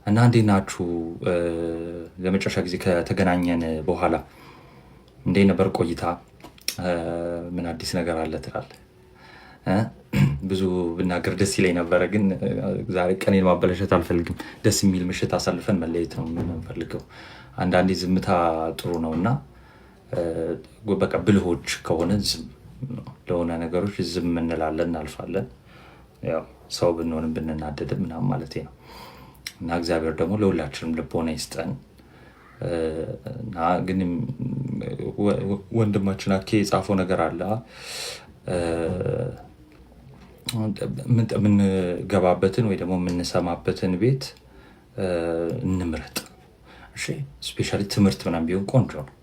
እና እንዴት ናችሁ? ለመጨረሻ ጊዜ ከተገናኘን በኋላ እንዴት ነበር ቆይታ? ምን አዲስ ነገር አለ ትላለህ? ብዙ ብናገር ደስ ይለኝ ነበረ፣ ግን ዛሬ ቀኔን ማበላሸት አልፈልግም። ደስ የሚል ምሽት አሳልፈን መለየት ነው የምንፈልገው። አንዳንዴ ዝምታ ጥሩ ነው እና በቃ ብልሆች ከሆነ ዝም ለሆነ ነገሮች ዝም እንላለን፣ እናልፋለን። ያው ሰው ብንሆንም ብንናደድም ምናምን ማለት ነው። እና እግዚአብሔር ደግሞ ለሁላችንም ልቦና ይስጠን። እና ግን ወንድማችን አኬ የጻፈው ነገር አለ። የምንገባበትን ወይ ደግሞ የምንሰማበትን ቤት እንምረጥ። እሺ፣ ስፔሻሊ ትምህርት ምናምን ቢሆን ቆንጆ ነው።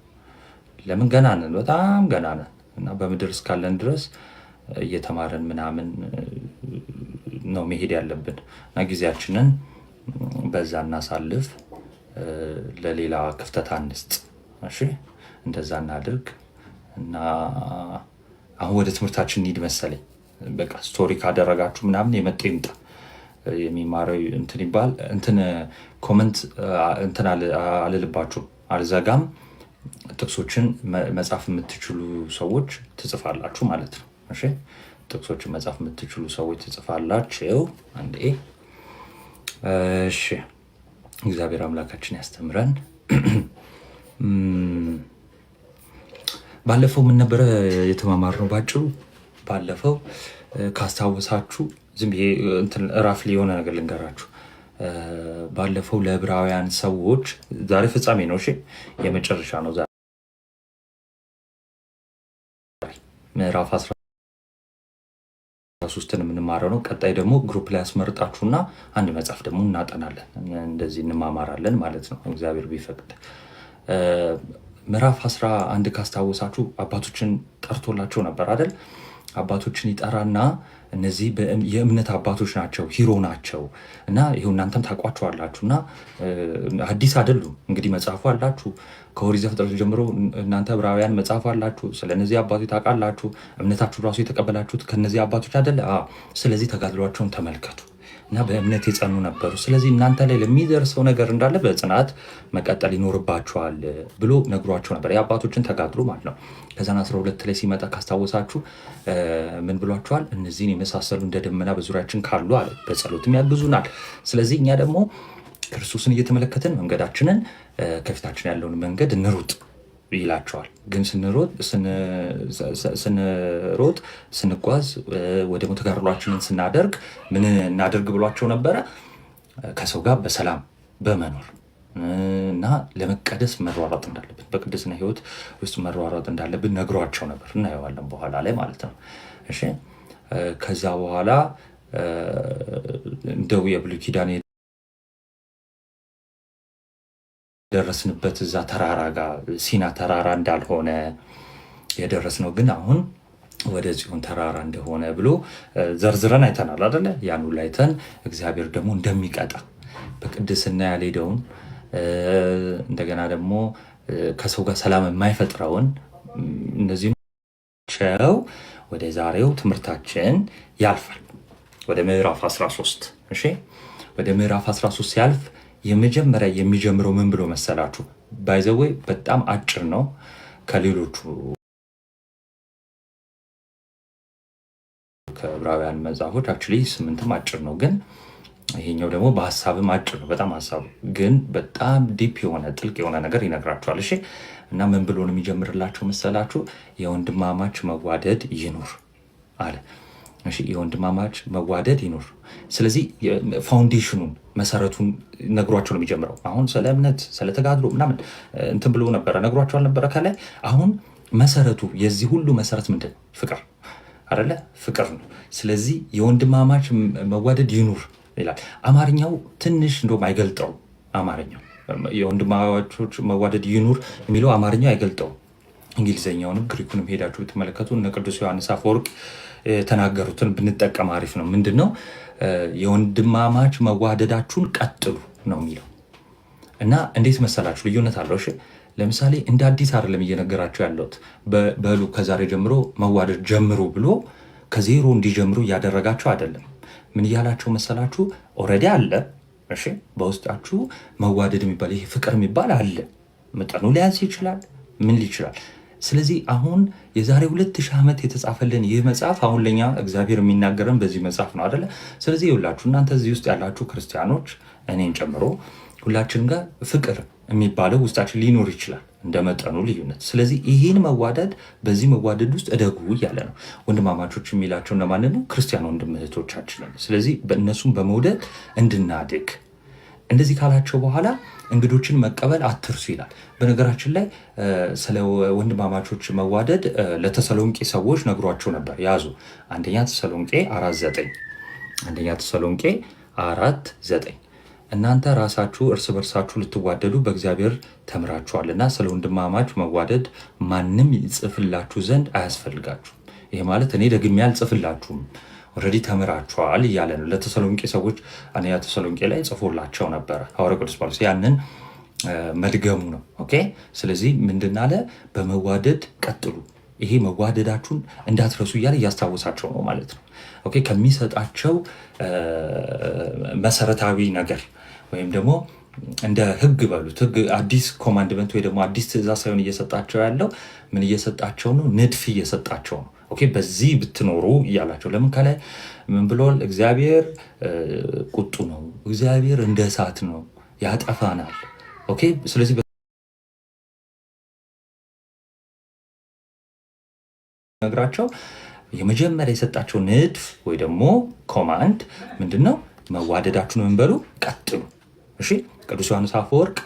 ለምን ገና ነን፣ በጣም ገና ነን እና በምድር እስካለን ድረስ እየተማረን ምናምን ነው መሄድ ያለብን እና ጊዜያችንን በዛ እናሳልፍ፣ ለሌላ ክፍተት አንስጥ። እሺ፣ እንደዛ እናድርግ እና አሁን ወደ ትምህርታችን እንሂድ መሰለኝ። በቃ ስቶሪ ካደረጋችሁ ምናምን የመጣ ይምጣ። የሚማረው እንትን ይባል እንትን ኮመንት እንትን አልልባችሁም፣ አልዘጋም። ጥቅሶችን መጻፍ የምትችሉ ሰዎች ትጽፋላችሁ ማለት ነው። እሺ፣ ጥቅሶችን መጻፍ የምትችሉ ሰዎች ትጽፋላችሁ። አንዴ እሺ፣ እግዚአብሔር አምላካችን ያስተምረን። ባለፈው ምን ነበረ የተማማርነው? ባጭሩ ባለፈው ካስታወሳችሁ ዝም ብዬ እራፍ የሆነ ነገር ልንገራችሁ። ባለፈው ለዕብራውያን ሰዎች ዛሬ ፍጻሜ ነው። እሺ፣ የመጨረሻ ነው። ዛሬ ምዕራፍ 13ን የምንማረው ነው። ቀጣይ ደግሞ ግሩፕ ላይ ያስመርጣችሁና አንድ መጽሐፍ ደግሞ እናጠናለን። እንደዚህ እንማማራለን ማለት ነው እግዚአብሔር ቢፈቅድ። ምዕራፍ 11 ካስታወሳችሁ አባቶችን ጠርቶላቸው ነበር አይደል? አባቶችን ይጠራና እነዚህ የእምነት አባቶች ናቸው፣ ሂሮ ናቸው እና ይኸው እናንተም ታውቋቸዋላችሁ እና አዲስ አይደሉም። እንግዲህ መጽሐፉ አላችሁ፣ ከኦሪት ዘፍጥረት ጀምሮ እናንተ ዕብራውያን መጽሐፉ አላችሁ። ስለነዚህ አባቶች ታውቃላችሁ። እምነታችሁ ራሱ የተቀበላችሁት ከነዚህ አባቶች አይደለ? ስለዚህ ተጋድሏቸውን ተመልከቱ እና በእምነት የጸኑ ነበሩ። ስለዚህ እናንተ ላይ ለሚደርሰው ነገር እንዳለ በጽናት መቀጠል ይኖርባቸዋል ብሎ ነግሯቸው ነበር። የአባቶችን ተጋድሎ ማለት ነው። ከዛን 12 ላይ ሲመጣ ካስታወሳችሁ ምን ብሏቸዋል? እነዚህን የመሳሰሉ እንደ ደመና በዙሪያችን ካሉ አለ፣ በጸሎትም ያግዙናል። ስለዚህ እኛ ደግሞ ክርስቶስን እየተመለከትን መንገዳችንን ከፊታችን ያለውን መንገድ እንሩጥ ይላቸዋል። ግን ስንሮጥ ስንጓዝ ወይ ደግሞ ተጋድሏችንን ስናደርግ ምን እናደርግ ብሏቸው ነበረ? ከሰው ጋር በሰላም በመኖር እና ለመቀደስ መሯሯጥ እንዳለብን፣ በቅድስና ሕይወት ውስጥ መሯሯጥ እንዳለብን ነግሯቸው ነበር። እናየዋለን በኋላ ላይ ማለት ነው። እሺ፣ ከዛ በኋላ እንደው የብሉይ ኪዳን የደረስንበት እዛ ተራራ ጋር ሲና ተራራ እንዳልሆነ የደረስነው ግን አሁን ወደ ጽዮን ተራራ እንደሆነ ብሎ ዘርዝረን አይተናል አይደለ? ያን ሁሉ አይተን እግዚአብሔር ደግሞ እንደሚቀጣ በቅድስና ያልሄደውን እንደገና ደግሞ ከሰው ጋር ሰላም የማይፈጥረውን እነዚህ ቸው ወደ ዛሬው ትምህርታችን ያልፋል። ወደ ምዕራፍ 13። እሺ፣ ወደ ምዕራፍ 13 ሲያልፍ የመጀመሪያ የሚጀምረው ምን ብሎ መሰላችሁ? ባይዘወይ በጣም አጭር ነው ከሌሎቹ ከዕብራውያን መጽሐፎች አክቹዋሊ 8ም አጭር ነው፣ ግን ይሄኛው ደግሞ በሀሳብም አጭር ነው። በጣም ሀሳቡ ግን በጣም ዲፕ የሆነ ጥልቅ የሆነ ነገር ይነግራችኋል። እሺ፣ እና ምን ብሎ ነው የሚጀምርላቸው መሰላችሁ? የወንድማማች መዋደድ ይኑር አለ። እሺ፣ የወንድማማች መዋደድ ይኑር። ስለዚህ ፋውንዴሽኑን መሰረቱን ነግሯቸው ነው የሚጀምረው። አሁን ስለ እምነት ስለ ተጋድሎ ምናምን እንትን ብሎ ነበረ ነግሯቸው አልነበረ ከላይ። አሁን መሰረቱ የዚህ ሁሉ መሰረት ምንድን ነው? ፍቅር አይደለ? ፍቅር ነው። ስለዚህ የወንድማማች መዋደድ ይኑር ይላል። አማርኛው ትንሽ እንደውም አይገልጠው። አማርኛው የወንድማማቾች መዋደድ ይኑር የሚለው አማርኛው አይገልጠው። እንግሊዝኛውንም ግሪኩንም ሄዳችሁ ብትመለከቱ እነ ቅዱስ ዮሐንስ አፈወርቅ የተናገሩትን ብንጠቀም አሪፍ ነው። ምንድን ነው? የወንድማማች መዋደዳችሁን ቀጥሉ ነው የሚለው እና እንዴት መሰላችሁ? ልዩነት አለው። እሺ፣ ለምሳሌ እንደ አዲስ አይደለም እየነገራቸው ያለሁት። በሉ ከዛሬ ጀምሮ መዋደድ ጀምሩ ብሎ ከዜሮ እንዲጀምሩ እያደረጋቸው አይደለም። ምን እያላቸው መሰላችሁ? ኦልሬዲ አለ እሺ በውስጣችሁ መዋደድ የሚባል ይሄ ፍቅር የሚባል አለ። መጠኑ ሊያንስ ይችላል፣ ምን ይችላል። ስለዚህ አሁን የዛሬ 2000 ዓመት የተጻፈልን ይህ መጽሐፍ አሁን ለኛ እግዚአብሔር የሚናገረን በዚህ መጽሐፍ ነው አይደለ? ስለዚህ ይኸውላችሁ እናንተ እዚህ ውስጥ ያላችሁ ክርስቲያኖች እኔን ጨምሮ ሁላችን ጋር ፍቅር የሚባለው ውስጣችን ሊኖር ይችላል እንደ መጠኑ ልዩነት። ስለዚህ ይህን መዋደድ በዚህ መዋደድ ውስጥ እደጉ እያለ ነው። ወንድማማቾች የሚላቸው እነማንን ነው? ክርስቲያን ወንድም እህቶቻችንን። ስለዚህ በእነሱም በመውደድ እንድናድግ እንደዚህ ካላቸው በኋላ እንግዶችን መቀበል አትርሱ ይላል። በነገራችን ላይ ስለ ወንድማማቾች መዋደድ ለተሰሎንቄ ሰዎች ነግሯቸው ነበር። ያዙ አንደኛ ተሰሎንቄ 4:9 አንደኛ ተሰሎንቄ 4:9 እናንተ ራሳችሁ እርስ በርሳችሁ ልትዋደዱ በእግዚአብሔር ተምራችኋልና ስለ ወንድማማች መዋደድ ማንም ይጽፍላችሁ ዘንድ አያስፈልጋችሁም። ይሄ ማለት እኔ ደግሜ አልጽፍላችሁም ኦልሬዲ ተምራችኋል እያለ ነው። ለተሰሎንቄ ሰዎች አንደኛ ተሰሎንቄ ላይ ጽፎላቸው ነበረ ሐዋርያው ቅዱስ ጳውሎስ። ያንን መድገሙ ነው። ኦኬ። ስለዚህ ምንድን አለ? በመዋደድ ቀጥሉ፣ ይሄ መዋደዳችሁን እንዳትረሱ እያለ እያስታወሳቸው ነው ማለት ነው። ኦኬ። ከሚሰጣቸው መሰረታዊ ነገር ወይም ደግሞ እንደ ህግ በሉት፣ ህግ አዲስ ኮማንድመንት ወይ ደግሞ አዲስ ትእዛዝ ሳይሆን እየሰጣቸው ያለው ምን እየሰጣቸው ነው? ንድፍ እየሰጣቸው ነው። ኦኬ። በዚህ ብትኖሩ እያላቸው። ለምን ከላይ ምን ብሏል? እግዚአብሔር ቁጡ ነው፣ እግዚአብሔር እንደ እሳት ነው፣ ያጠፋናል። ኦኬ። ስለዚህ ነግራቸው የመጀመሪያ የሰጣቸው ንድፍ ወይ ደግሞ ኮማንድ ምንድን ነው? መዋደዳችሁን ምን በሉ ቀጥሉ። እሺ ቅዱስ ዮሐንስ አፈወርቅ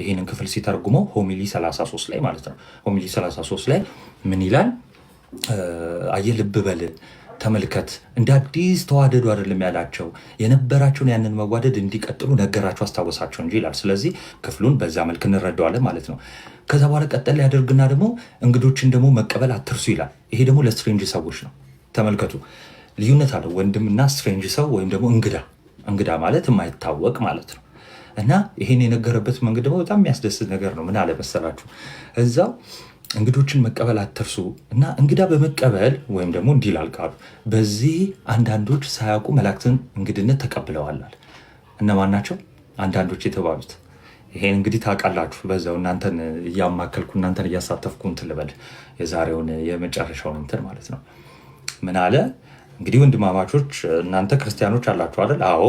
ይህንን ክፍል ሲተረጉመው ሆሚሊ 33 ላይ ማለት ነው። ሆሚሊ 33 ላይ ምን ይላል? አየህ ልብ በል ተመልከት፣ እንደ አዲስ ተዋደዱ አይደለም ያላቸው፣ የነበራቸውን ያንን መዋደድ እንዲቀጥሉ ነገራቸው፣ አስታወሳቸው እንጂ ይላል። ስለዚህ ክፍሉን በዛ መልክ እንረዳዋለን ማለት ነው። ከዛ በኋላ ቀጠል ያደርግና ደግሞ እንግዶችን ደግሞ መቀበል አትርሱ ይላል። ይሄ ደግሞ ለስትሬንጅ ሰዎች ነው። ተመልከቱ፣ ልዩነት አለው ወንድምና ስትሬንጅ ሰው ወይም ደግሞ እንግዳ ማለት የማይታወቅ ማለት ነው። እና ይሄን የነገረበት መንገድ ደግሞ በጣም የሚያስደስት ነገር ነው። ምን አለ መሰላችሁ? እዛው እንግዶችን መቀበል አትርሱ እና እንግዳ በመቀበል ወይም ደግሞ እንዲህ ይላል ቃሉ፣ በዚህ አንዳንዶች ሳያውቁ መላእክትን እንግድነት ተቀብለዋል። እነማን ናቸው አንዳንዶች የተባሉት? ይሄን እንግዲህ ታውቃላችሁ። በዛው እናንተን እያማከልኩ እናንተን እያሳተፍኩ እንትን ልበል የዛሬውን የመጨረሻውን እንትን ማለት ነው። ምን አለ እንግዲህ ወንድማማቾች እናንተ ክርስቲያኖች አላችሁ አይደል? አዎ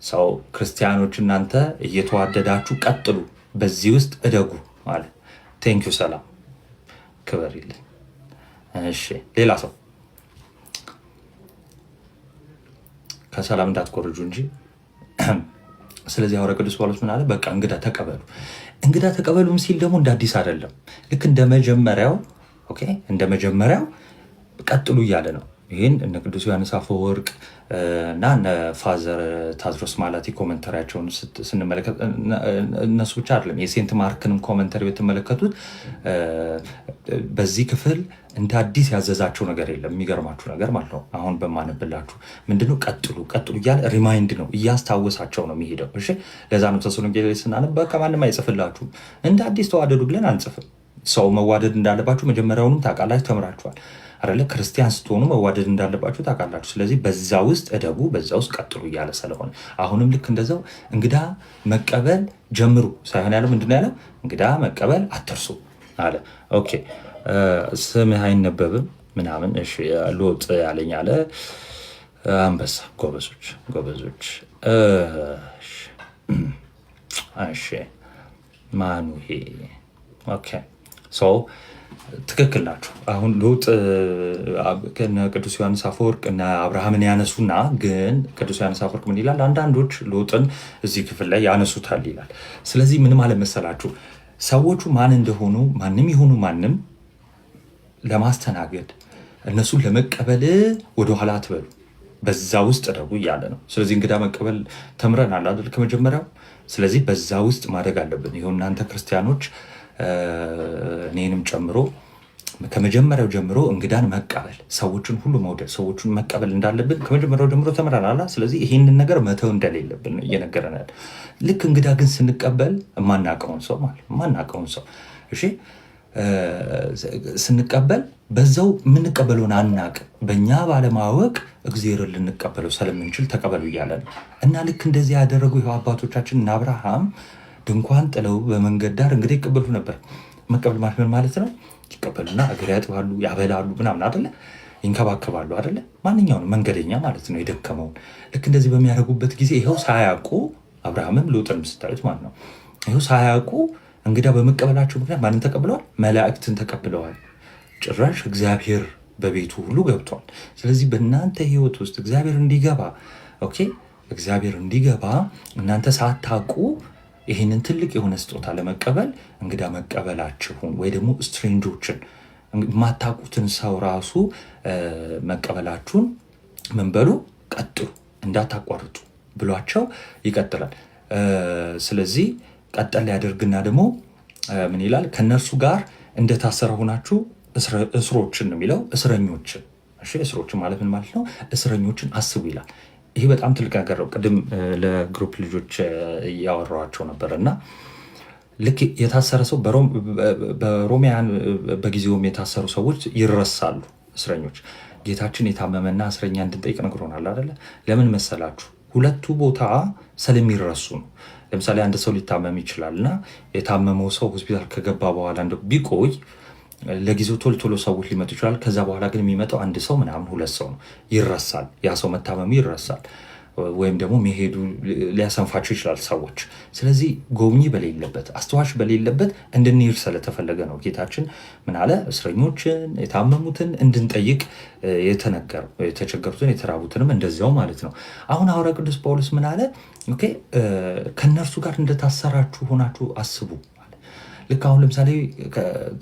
ሰው ክርስቲያኖች እናንተ እየተዋደዳችሁ ቀጥሉ፣ በዚህ ውስጥ እደጉ አለ። ቴንኪዩ ሰላም ክበር ይልን። እሺ ሌላ ሰው ከሰላም እንዳትኮርጁ እንጂ። ስለዚህ ሐዋርያው ቅዱስ ጳውሎስ ምን አለ? በቃ እንግዳ ተቀበሉ። እንግዳ ተቀበሉም ሲል ደግሞ እንደ አዲስ አይደለም፣ ልክ እንደ መጀመሪያው ኦኬ፣ እንደ መጀመሪያው ቀጥሉ እያለ ነው። ይህን እነ ቅዱስ ዮሐንስ አፈወርቅ እና እነ ፋዘር ታድሮስ ማላቲ ኮመንተሪያቸውን ስንመለከት እነሱ ብቻ አይደለም የሴንት ማርክንም ኮመንተሪ ብትመለከቱት በዚህ ክፍል እንደ አዲስ ያዘዛቸው ነገር የለም። የሚገርማችሁ ነገር ማለት ነው አሁን በማነብላችሁ ምንድነው ቀጥሉ እያለ ሪማይንድ ነው እያስታወሳቸው ነው የሚሄደው። እሺ ለዛ ነው ተሰሎንቄ ስናነብ በቃ ማንም አይጽፍላችሁም እንደ አዲስ ተዋደዱ ብለን አንጽፍም። ሰው መዋደድ እንዳለባችሁ መጀመሪያውንም ታውቃላችሁ፣ ተምራችኋል አይደለ? ክርስቲያን ስትሆኑ መዋደድ እንዳለባችሁ ታውቃላችሁ። ስለዚህ በዛ ውስጥ እደጉ፣ በዛ ውስጥ ቀጥሉ እያለ ስለሆነ አሁንም ልክ እንደዛው እንግዳ መቀበል ጀምሩ ሳይሆን ያለው ምንድን ነው ያለው? እንግዳ መቀበል አትርሱ አለ። ኦኬ ስምህ አይነበብም ምናምን። እሺ ሎጥ ያለኝ አለ አንበሳ። ጎበዞች። እሺ ማኑሄ ኦኬ ሰው ትክክል ናቸው። አሁን ሎጥ ቅዱስ ዮሐንስ አፈወርቅ እና አብርሃምን ያነሱና ግን ቅዱስ ዮሐንስ አፈወርቅ ምን ይላል? አንዳንዶች ሎጥን እዚህ ክፍል ላይ ያነሱታል ይላል። ስለዚህ ምንም አለመሰላችሁ ሰዎቹ ማን እንደሆኑ ማንም ይሆኑ ማንም ለማስተናገድ እነሱን ለመቀበል ወደኋላ አትበሉ፣ በዛ ውስጥ እደጉ እያለ ነው። ስለዚህ እንግዳ መቀበል ተምረናል አይደል ከመጀመሪያው። ስለዚህ በዛ ውስጥ ማደግ አለብን። ይኸው እናንተ ክርስቲያኖች እኔንም ጨምሮ ከመጀመሪያው ጀምሮ እንግዳን መቀበል፣ ሰዎችን ሁሉ መውደድ፣ ሰዎችን መቀበል እንዳለብን ከመጀመሪያው ጀምሮ ተምረናል። ስለዚህ ይህንን ነገር መተው እንደሌለብን እየነገረናል። ልክ እንግዳ ግን ስንቀበል የማናውቀውን ሰው እሺ ስንቀበል በዛው የምንቀበለውን አናቅ በእኛ ባለማወቅ እግዚአብሔርን ልንቀበለው ስለምንችል ተቀበሉ እያለ ነው። እና ልክ እንደዚህ ያደረጉ ይኸው አባቶቻችን እና አብርሃም ድንኳን ጥለው በመንገድ ዳር እንግዲህ ይቀበሉ ነበር። መቀበል ማለት ምን ማለት ነው? ይቀበሉና እግር ያጥባሉ፣ ያበላሉ፣ ምናምን አደለ፣ ይንከባከባሉ አደለ፣ ማንኛውንም መንገደኛ ማለት ነው የደከመውን። ልክ እንደዚህ በሚያደርጉበት ጊዜ ይኸው ሳያውቁ አብርሃምም ሎጥንም ስታዩት ማለት ነው ይኸው ሳያውቁ እንግዳ በመቀበላቸው ምክንያት ማንን ተቀብለዋል? መላእክትን ተቀብለዋል። ጭራሽ እግዚአብሔር በቤቱ ሁሉ ገብቷል። ስለዚህ በእናንተ ህይወት ውስጥ እግዚአብሔር እንዲገባ እግዚአብሔር እንዲገባ እናንተ ሳታውቁ ይህንን ትልቅ የሆነ ስጦታ ለመቀበል እንግዳ መቀበላችሁን ወይ ደግሞ ስትሬንጆችን የማታውቁትን ሰው ራሱ መቀበላችሁን ምን በሉ ቀጥሉ፣ እንዳታቋርጡ ብሏቸው ይቀጥላል። ስለዚህ ቀጠል ያደርግና ደግሞ ምን ይላል? ከነርሱ ጋር እንደታሰረ ሆናችሁ እስሮችን ነው የሚለው። እስረኞችን እስሮችን ማለት ምን ማለት ነው? እስረኞችን አስቡ ይላል። ይሄ በጣም ትልቅ ነገር ነው። ቅድም ለግሩፕ ልጆች እያወራኋቸው ነበር እና ልክ የታሰረ ሰው በሮሚያን በጊዜውም የታሰሩ ሰዎች ይረሳሉ። እስረኞች ጌታችን የታመመና እስረኛ እንድንጠይቅ ነግሮናል አይደለ? ለምን መሰላችሁ? ሁለቱ ቦታ ስለሚረሱ ነው። ለምሳሌ አንድ ሰው ሊታመም ይችላል እና የታመመው ሰው ሆስፒታል ከገባ በኋላ ቢቆይ ለጊዜው ቶሎ ቶሎ ሰዎች ሊመጡ ይችላል። ከዛ በኋላ ግን የሚመጣው አንድ ሰው ምናምን ሁለት ሰው ነው። ይረሳል። ያ ሰው መታመሙ ይረሳል፣ ወይም ደግሞ መሄዱ ሊያሰንፋቸው ይችላል ሰዎች። ስለዚህ ጎብኚ በሌለበት አስተዋሽ በሌለበት እንድንሄድ ስለተፈለገ ነው ጌታችን ምን አለ? እስረኞችን የታመሙትን እንድንጠይቅ የተነገረው፣ የተቸገሩትን የተራቡትንም እንደዚያው ማለት ነው። አሁን ሐዋርያው ቅዱስ ጳውሎስ ምን አለ? ከእነርሱ ጋር እንደታሰራችሁ ሆናችሁ አስቡ። ልክ አሁን ለምሳሌ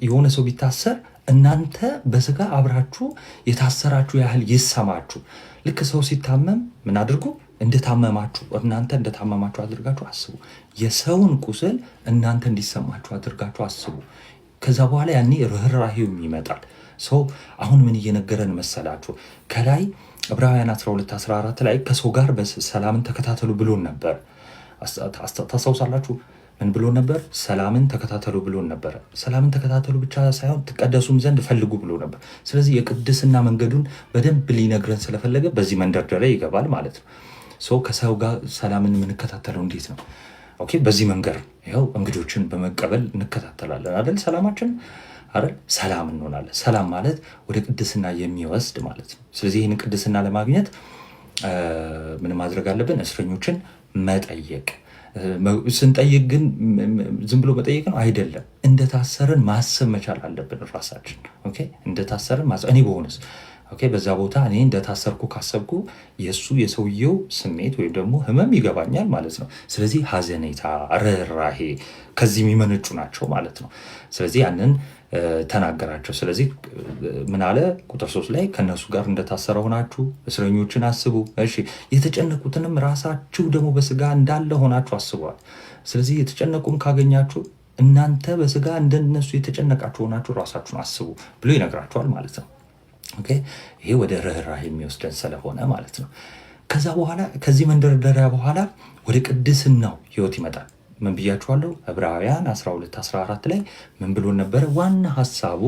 የሆነ ሰው ቢታሰር እናንተ በስጋ አብራችሁ የታሰራችሁ ያህል ይሰማችሁ። ልክ ሰው ሲታመም ምን አድርጉ? እንደታመማችሁ እናንተ እንደታመማችሁ አድርጋችሁ አስቡ። የሰውን ቁስል እናንተ እንዲሰማችሁ አድርጋችሁ አስቡ። ከዛ በኋላ ያኔ ርኅራኄው ይመጣል። ሰው አሁን ምን እየነገረን መሰላችሁ? ከላይ ዕብራውያን 12:14 ላይ ከሰው ጋር ሰላምን ተከታተሉ ብሎን ነበር። ታስታውሳላችሁ? ምን ብሎን ነበር? ሰላምን ተከታተሉ ብሎን ነበር። ሰላምን ተከታተሉ ብቻ ሳይሆን ትቀደሱም ዘንድ ፈልጉ ብሎ ነበር። ስለዚህ የቅድስና መንገዱን በደንብ ሊነግረን ስለፈለገ በዚህ መንደርደሪያ ይገባል ማለት ነው። ሰው ከሰው ጋር ሰላምን የምንከታተለው እንዴት ነው? በዚህ መንገድ ይኸው እንግዶችን በመቀበል እንከታተላለን አይደል? ሰላማችን አይደል? ሰላም እንሆናለን። ሰላም ማለት ወደ ቅድስና የሚወስድ ማለት ነው። ስለዚህ ይህን ቅድስና ለማግኘት ምን ማድረግ አለብን? እስረኞችን መጠየቅ። ስንጠይቅ ግን ዝም ብሎ መጠየቅ ነው አይደለም። እንደታሰርን ማሰብ መቻል አለብን ራሳችን። እንደታሰርን ማሰብ። እኔ በሆነስ በዛ ቦታ እኔ እንደታሰርኩ ካሰብኩ የሰውየው ስሜት ወይም ደግሞ ህመም ይገባኛል ማለት ነው። ስለዚህ ሐዘኔታ፣ ርኅራኄ ከዚህ የሚመነጩ ናቸው ማለት ነው። ስለዚህ ያንን ተናገራቸው። ስለዚህ ምን አለ? ቁጥር 3 ላይ ከነሱ ጋር እንደታሰረ ሆናችሁ እስረኞችን አስቡ። የተጨነቁትንም ራሳችሁ ደግሞ በስጋ እንዳለ ሆናችሁ አስቧል። ስለዚህ የተጨነቁም ካገኛችሁ እናንተ በስጋ እንደነሱ የተጨነቃችሁ ሆናችሁ ራሳችሁን አስቡ ብሎ ይነግራችኋል ማለት ነው። ይሄ ወደ ርኅራኄ የሚወስደን ስለሆነ ማለት ነው። ከዛ በኋላ ከዚህ መንደርደሪያ በኋላ ወደ ቅድስናው ህይወት ይመጣል። ምን ብያችኋለሁ? ዕብራውያን 12:14 ላይ ምን ብሎ ነበረ? ዋና ሀሳቡ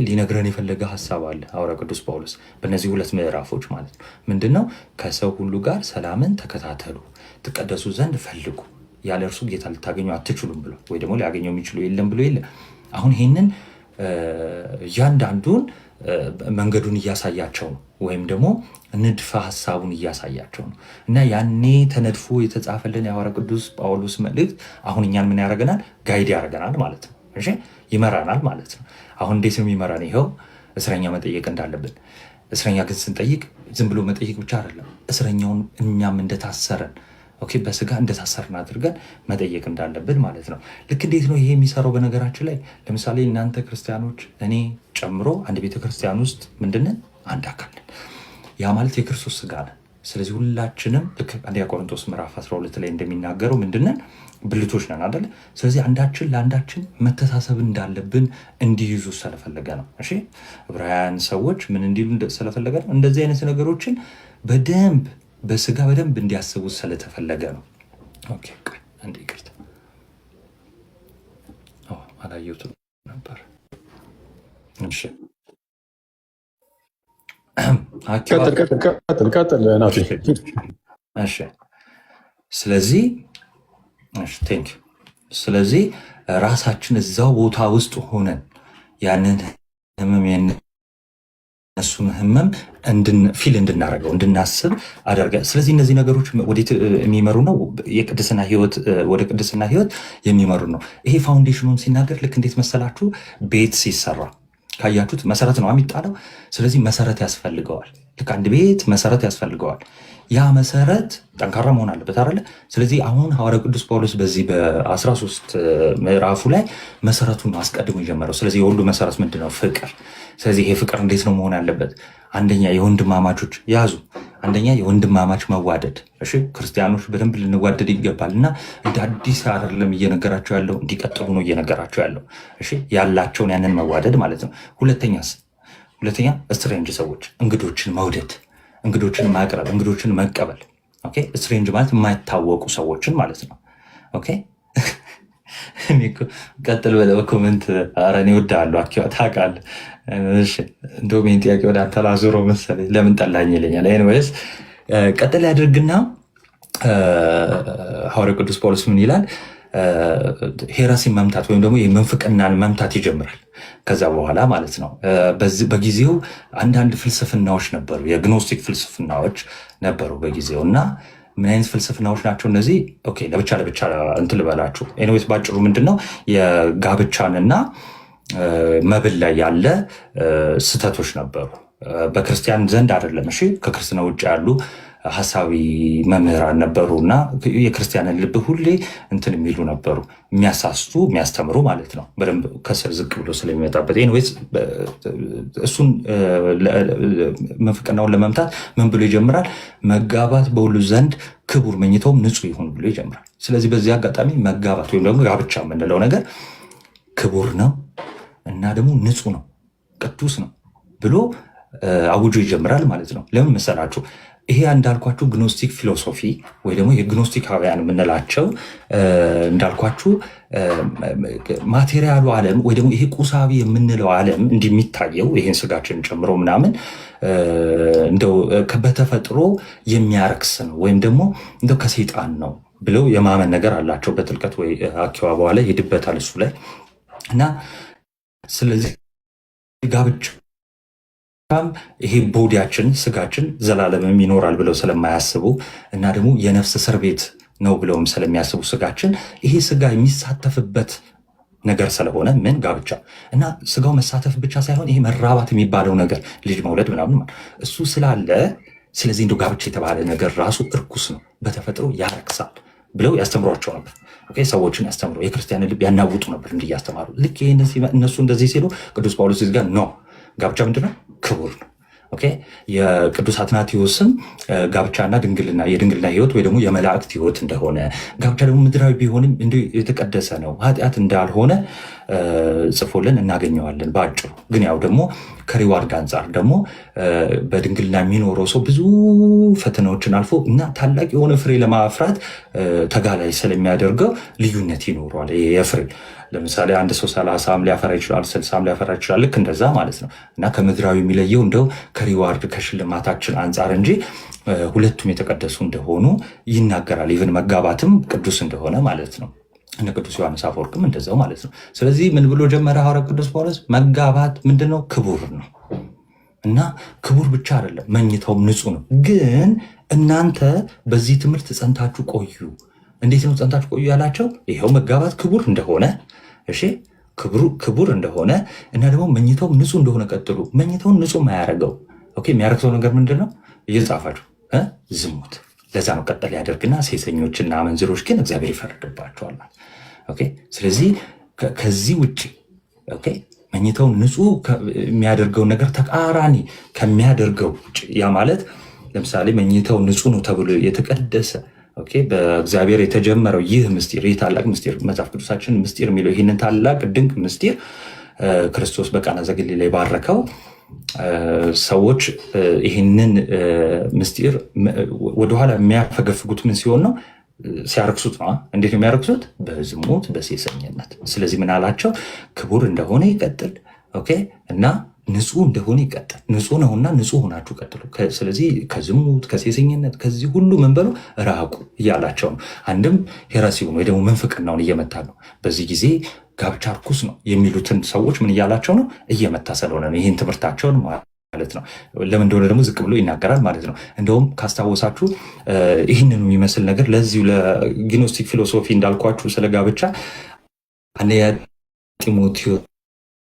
ሊነግረን የፈለገ ሀሳብ አለ ሐዋርያው ቅዱስ ጳውሎስ በእነዚህ 2 ምዕራፎች ማለት ነው። ምንድነው? ከሰው ሁሉ ጋር ሰላምን ተከታተሉ፣ ትቀደሱ ዘንድ ፈልጉ፣ ያለ እርሱ ጌታ ልታገኙ አትችሉም ብሎ ወይ ደግሞ ሊያገኘው የሚችሉ የለም ብሎ የለ። አሁን ይህንን እያንዳንዱን መንገዱን እያሳያቸው ነው፣ ወይም ደግሞ ንድፈ ሀሳቡን እያሳያቸው ነው። እና ያኔ ተነድፎ የተጻፈልን የሐዋርያው ቅዱስ ጳውሎስ መልእክት አሁን እኛን ምን ያደርገናል? ጋይድ ያደርገናል ማለት ነው። ይመራናል ማለት ነው። አሁን እንዴት ነው የሚመራን? ይኸው እስረኛ መጠየቅ እንዳለብን። እስረኛ ግን ስንጠይቅ ዝም ብሎ መጠየቅ ብቻ አይደለም። እስረኛውን እኛም እንደታሰረን በስጋ እንደታሰርን አድርገን መጠየቅ እንዳለብን ማለት ነው። ልክ እንዴት ነው ይሄ የሚሰራው? በነገራችን ላይ ለምሳሌ እናንተ ክርስቲያኖች እኔ ጨምሮ አንድ ቤተክርስቲያን ውስጥ ምንድነን? አንድ አካል ነን። ያ ማለት የክርስቶስ ስጋ ነን። ስለዚህ ሁላችንም ልክ አንደኛ ቆሮንቶስ ምዕራፍ 12 ላይ እንደሚናገረው ምንድነን? ብልቶች ነን አይደል? ስለዚህ አንዳችን ለአንዳችን መተሳሰብ እንዳለብን እንዲይዙ ስለፈለገ ነው። ዕብራውያን ሰዎች ምን እንዲሉ ስለፈለገ ነው? እንደዚህ አይነት ነገሮችን በደንብ በስጋ በደንብ እንዲያስቡ ስለተፈለገ ነው። አንድ ይቅርታ አላየሁትም ነበር። እሺ ቀጥል ናቲ። እሺ ስለዚህ ቴንክ ስለዚህ ራሳችን እዛው ቦታ ውስጥ ሆነን ያንን ህመም የነሱን ህመም ፊል እንድናደርገው እንድናስብ አደርገ። ስለዚህ እነዚህ ነገሮች ወዴት የሚመሩ ነው? የቅድስና ህይወት ወደ ቅድስና ህይወት የሚመሩ ነው። ይሄ ፋውንዴሽኑን ሲናገር ልክ እንዴት መሰላችሁ? ቤት ሲሰራ ካያችሁት መሰረት ነው የሚጣለው። ስለዚህ መሰረት ያስፈልገዋል። ልክ አንድ ቤት መሰረት ያስፈልገዋል። ያ መሰረት ጠንካራ መሆን አለበት አይደለ? ስለዚህ አሁን ሐዋርያው ቅዱስ ጳውሎስ በዚህ በ13 ምዕራፉ ላይ መሰረቱን አስቀድሞ የጀመረው። ስለዚህ የሁሉ መሰረት ምንድን ነው? ፍቅር። ስለዚህ ይሄ ፍቅር እንዴት ነው መሆን ያለበት? አንደኛ የወንድማማቾች ያዙ። አንደኛ የወንድማማች መዋደድ። እሺ ክርስቲያኖች በደንብ ልንዋደድ ይገባል። እና እንደ አዲስ አይደለም እየነገራቸው ያለው፣ እንዲቀጥሉ ነው እየነገራቸው ያለው። እሺ ያላቸውን ያንን መዋደድ ማለት ነው። ሁለተኛ ስትሬንጅ ሰዎች፣ እንግዶችን መውደድ፣ እንግዶችን ማቅረብ፣ እንግዶችን መቀበል። ኦኬ ስትሬንጅ ማለት የማይታወቁ ሰዎችን ማለት ነው። ኦኬ ቀጥል በለው ኮመንት። ኧረ እኔ እወድሃለሁ አኪዋ ታውቃለህ። እንደውም ይህን ጥያቄ ወደ አንተ ላዞረው መሰለኝ። ለምን ጠላኝ ይለኛል። ኤኒዌይስ ቀጥል ያድርግና ሐዋርያው ቅዱስ ጳውሎስ ምን ይላል? ሄረሲን መምታት ወይም ደግሞ የምንፍቅናን መምታት ይጀምራል። ከዛ በኋላ ማለት ነው በጊዜው አንዳንድ ፍልስፍናዎች ነበሩ፣ የግኖስቲክ ፍልስፍናዎች ነበሩ በጊዜው። እና ምን አይነት ፍልስፍናዎች ናቸው እነዚህ? ኦኬ ለብቻ እንትን ልበላችሁ። ኤኒዌይስ ባጭሩ ምንድነው የጋብቻንና መብል ላይ ያለ ስህተቶች ነበሩ። በክርስቲያን ዘንድ አይደለም፣ እሺ ከክርስትና ውጭ ያሉ ሀሳዊ መምህራን ነበሩ እና የክርስቲያንን ልብ ሁሌ እንትን የሚሉ ነበሩ፣ የሚያሳስቱ የሚያስተምሩ ማለት ነው። በደንብ ከስር ዝቅ ብሎ ስለሚመጣበት ኤኒዌይስ እሱን ምንፍቅናውን ለመምታት ምን ብሎ ይጀምራል? መጋባት በሁሉ ዘንድ ክቡር መኝታውም ንጹሕ ይሁን ብሎ ይጀምራል። ስለዚህ በዚህ አጋጣሚ መጋባት ወይም ደግሞ ጋብቻ የምንለው ነገር ክቡር ነው እና ደግሞ ንጹሕ ነው፣ ቅዱስ ነው ብሎ አውጆ ይጀምራል ማለት ነው። ለምን መሰላችሁ? ይሄ እንዳልኳችሁ ግኖስቲክ ፊሎሶፊ ወይ ደግሞ የግኖስቲካውያን የምንላቸው እንዳልኳችሁ ማቴሪያሉ ዓለም ወይ ደግሞ ይሄ ቁሳዊ የምንለው ዓለም እንደሚታየው ይሄን ስጋችን ጨምሮ ምናምን እንደው በተፈጥሮ የሚያረክስ ነው ወይም ደግሞ እንደው ከሰይጣን ነው ብለው የማመን ነገር አላቸው በጥልቀት። ወይ አኪዋ በኋላ ይሄድበታል እሱ ላይ እና ስለዚህ ጋብቻ ይሄ ቦዲያችን ስጋችን ዘላለምም ይኖራል ብለው ስለማያስቡ እና ደግሞ የነፍስ እስር ቤት ነው ብለውም ስለሚያስቡ ስጋችን ይሄ ስጋ የሚሳተፍበት ነገር ስለሆነ ምን ጋብቻ እና ስጋው መሳተፍ ብቻ ሳይሆን ይሄ መራባት የሚባለው ነገር ልጅ መውለድ ምናምን እሱ ስላለ፣ ስለዚህ እንደው ጋብቻ የተባለ ነገር ራሱ እርኩስ ነው፣ በተፈጥሮ ያረክሳል ብለው ያስተምሯቸው ነበር። ሰዎችን ያስተምሩ፣ የክርስቲያንን ልብ ያናውጡ ነበር እንዲህ እያስተማሩ። ልክ እነሱ እንደዚህ ሲሉ ቅዱስ ጳውሎስ እዚህ ጋር ኖ ጋብቻ ምንድነው? ክቡር ነው። የቅዱስ አትናቴዎስም ጋብቻና ድንግልና የድንግልና ህይወት ወይ ደግሞ የመላእክት ህይወት እንደሆነ፣ ጋብቻ ደግሞ ምድራዊ ቢሆንም እንዲ የተቀደሰ ነው ኃጢአት እንዳልሆነ ጽፎልን እናገኘዋለን። በአጭሩ ግን ያው ደግሞ ከሪዋርድ አንጻር ደግሞ በድንግልና የሚኖረው ሰው ብዙ ፈተናዎችን አልፎ እና ታላቅ የሆነ ፍሬ ለማፍራት ተጋላይ ስለሚያደርገው ልዩነት ይኖረዋል የፍሬ። ለምሳሌ አንድ ሰው 30 ሊያፈራ ይችላል፣ 60 ሊያፈራ ይችላል። ልክ እንደዛ ማለት ነው። እና ከምድራዊ የሚለየው እንደው ከሪዋርድ ከሽልማታችን አንጻር እንጂ ሁለቱም የተቀደሱ እንደሆኑ ይናገራል። ኢቭን መጋባትም ቅዱስ እንደሆነ ማለት ነው። እነ ቅዱስ ዮሐንስ አፈወርቅም እንደዛው ማለት ነው። ስለዚህ ምን ብሎ ጀመረ ሐዋርያው ቅዱስ ጳውሎስ? መጋባት ምንድነው? ክቡር ነው። እና ክቡር ብቻ አይደለም መኝታውም ንጹሕ ነው። ግን እናንተ በዚህ ትምህርት ጸንታችሁ ቆዩ። እንዴት ነው ጸንታችሁ ቆዩ ያላቸው? ይኸው መጋባት ክቡር እንደሆነ፣ እሺ ክቡር እንደሆነ እና ደግሞ መኝታው ንጹሕ እንደሆነ ቀጥሉ። መኝታውን ንጹሕ የማያደርገው የሚያረክሰው ነገር ምንድን ነው? እየጻፋችሁ ዝሙት። ለዛ ነው ቀጠል ያደርግና ሴሰኞችና አመንዝሮች ግን እግዚአብሔር ይፈርድባቸዋል። ስለዚህ ከዚህ ውጭ መኝታውን ንጹሕ የሚያደርገውን ነገር ተቃራኒ ከሚያደርገው ውጭ፣ ያ ማለት ለምሳሌ መኝታው ንጹሕ ነው ተብሎ የተቀደሰ በእግዚአብሔር የተጀመረው ይህ ምስጢር፣ ይህ ታላቅ ምስጢር መጽሐፍ ቅዱሳችን ምስጢር የሚለው ይህንን ታላቅ ድንቅ ምስጢር ክርስቶስ በቃና ዘገሊላ የባረከው ሰዎች ይህንን ምስጢር ወደኋላ የሚያፈገፍጉት ምን ሲሆን ነው? ሲያረክሱት ነው። እንዴት ነው የሚያረክሱት? በዝሙት በሴሰኝነት። ስለዚህ ምን አላቸው? ክቡር እንደሆነ ይቀጥል። ኦኬ እና ንጹህ እንደሆነ ይቀጥል። ንጹህ ነውና ንጹህ ሆናችሁ ቀጥሉ። ስለዚህ ከዝሙት ከሴሰኝነት ከዚህ ሁሉ ምን በሉ ራቁ እያላቸው ነው። አንድም ሄረሲውን ወይ ደግሞ ምንፍቅናውን እየመታ ነው። በዚህ ጊዜ ጋብቻ ርኩስ ነው የሚሉትን ሰዎች ምን እያላቸው ነው? እየመታ ስለሆነ ነው ይህን ትምህርታቸውን ማለት ነው። ለምን እንደሆነ ደግሞ ዝቅ ብሎ ይናገራል ማለት ነው። እንደውም ካስታወሳችሁ ይህንን የሚመስል ነገር ለዚሁ ለግኖስቲክ ፊሎሶፊ እንዳልኳችሁ ስለ ጋብቻ አንደኛ ጢሞቴዎስ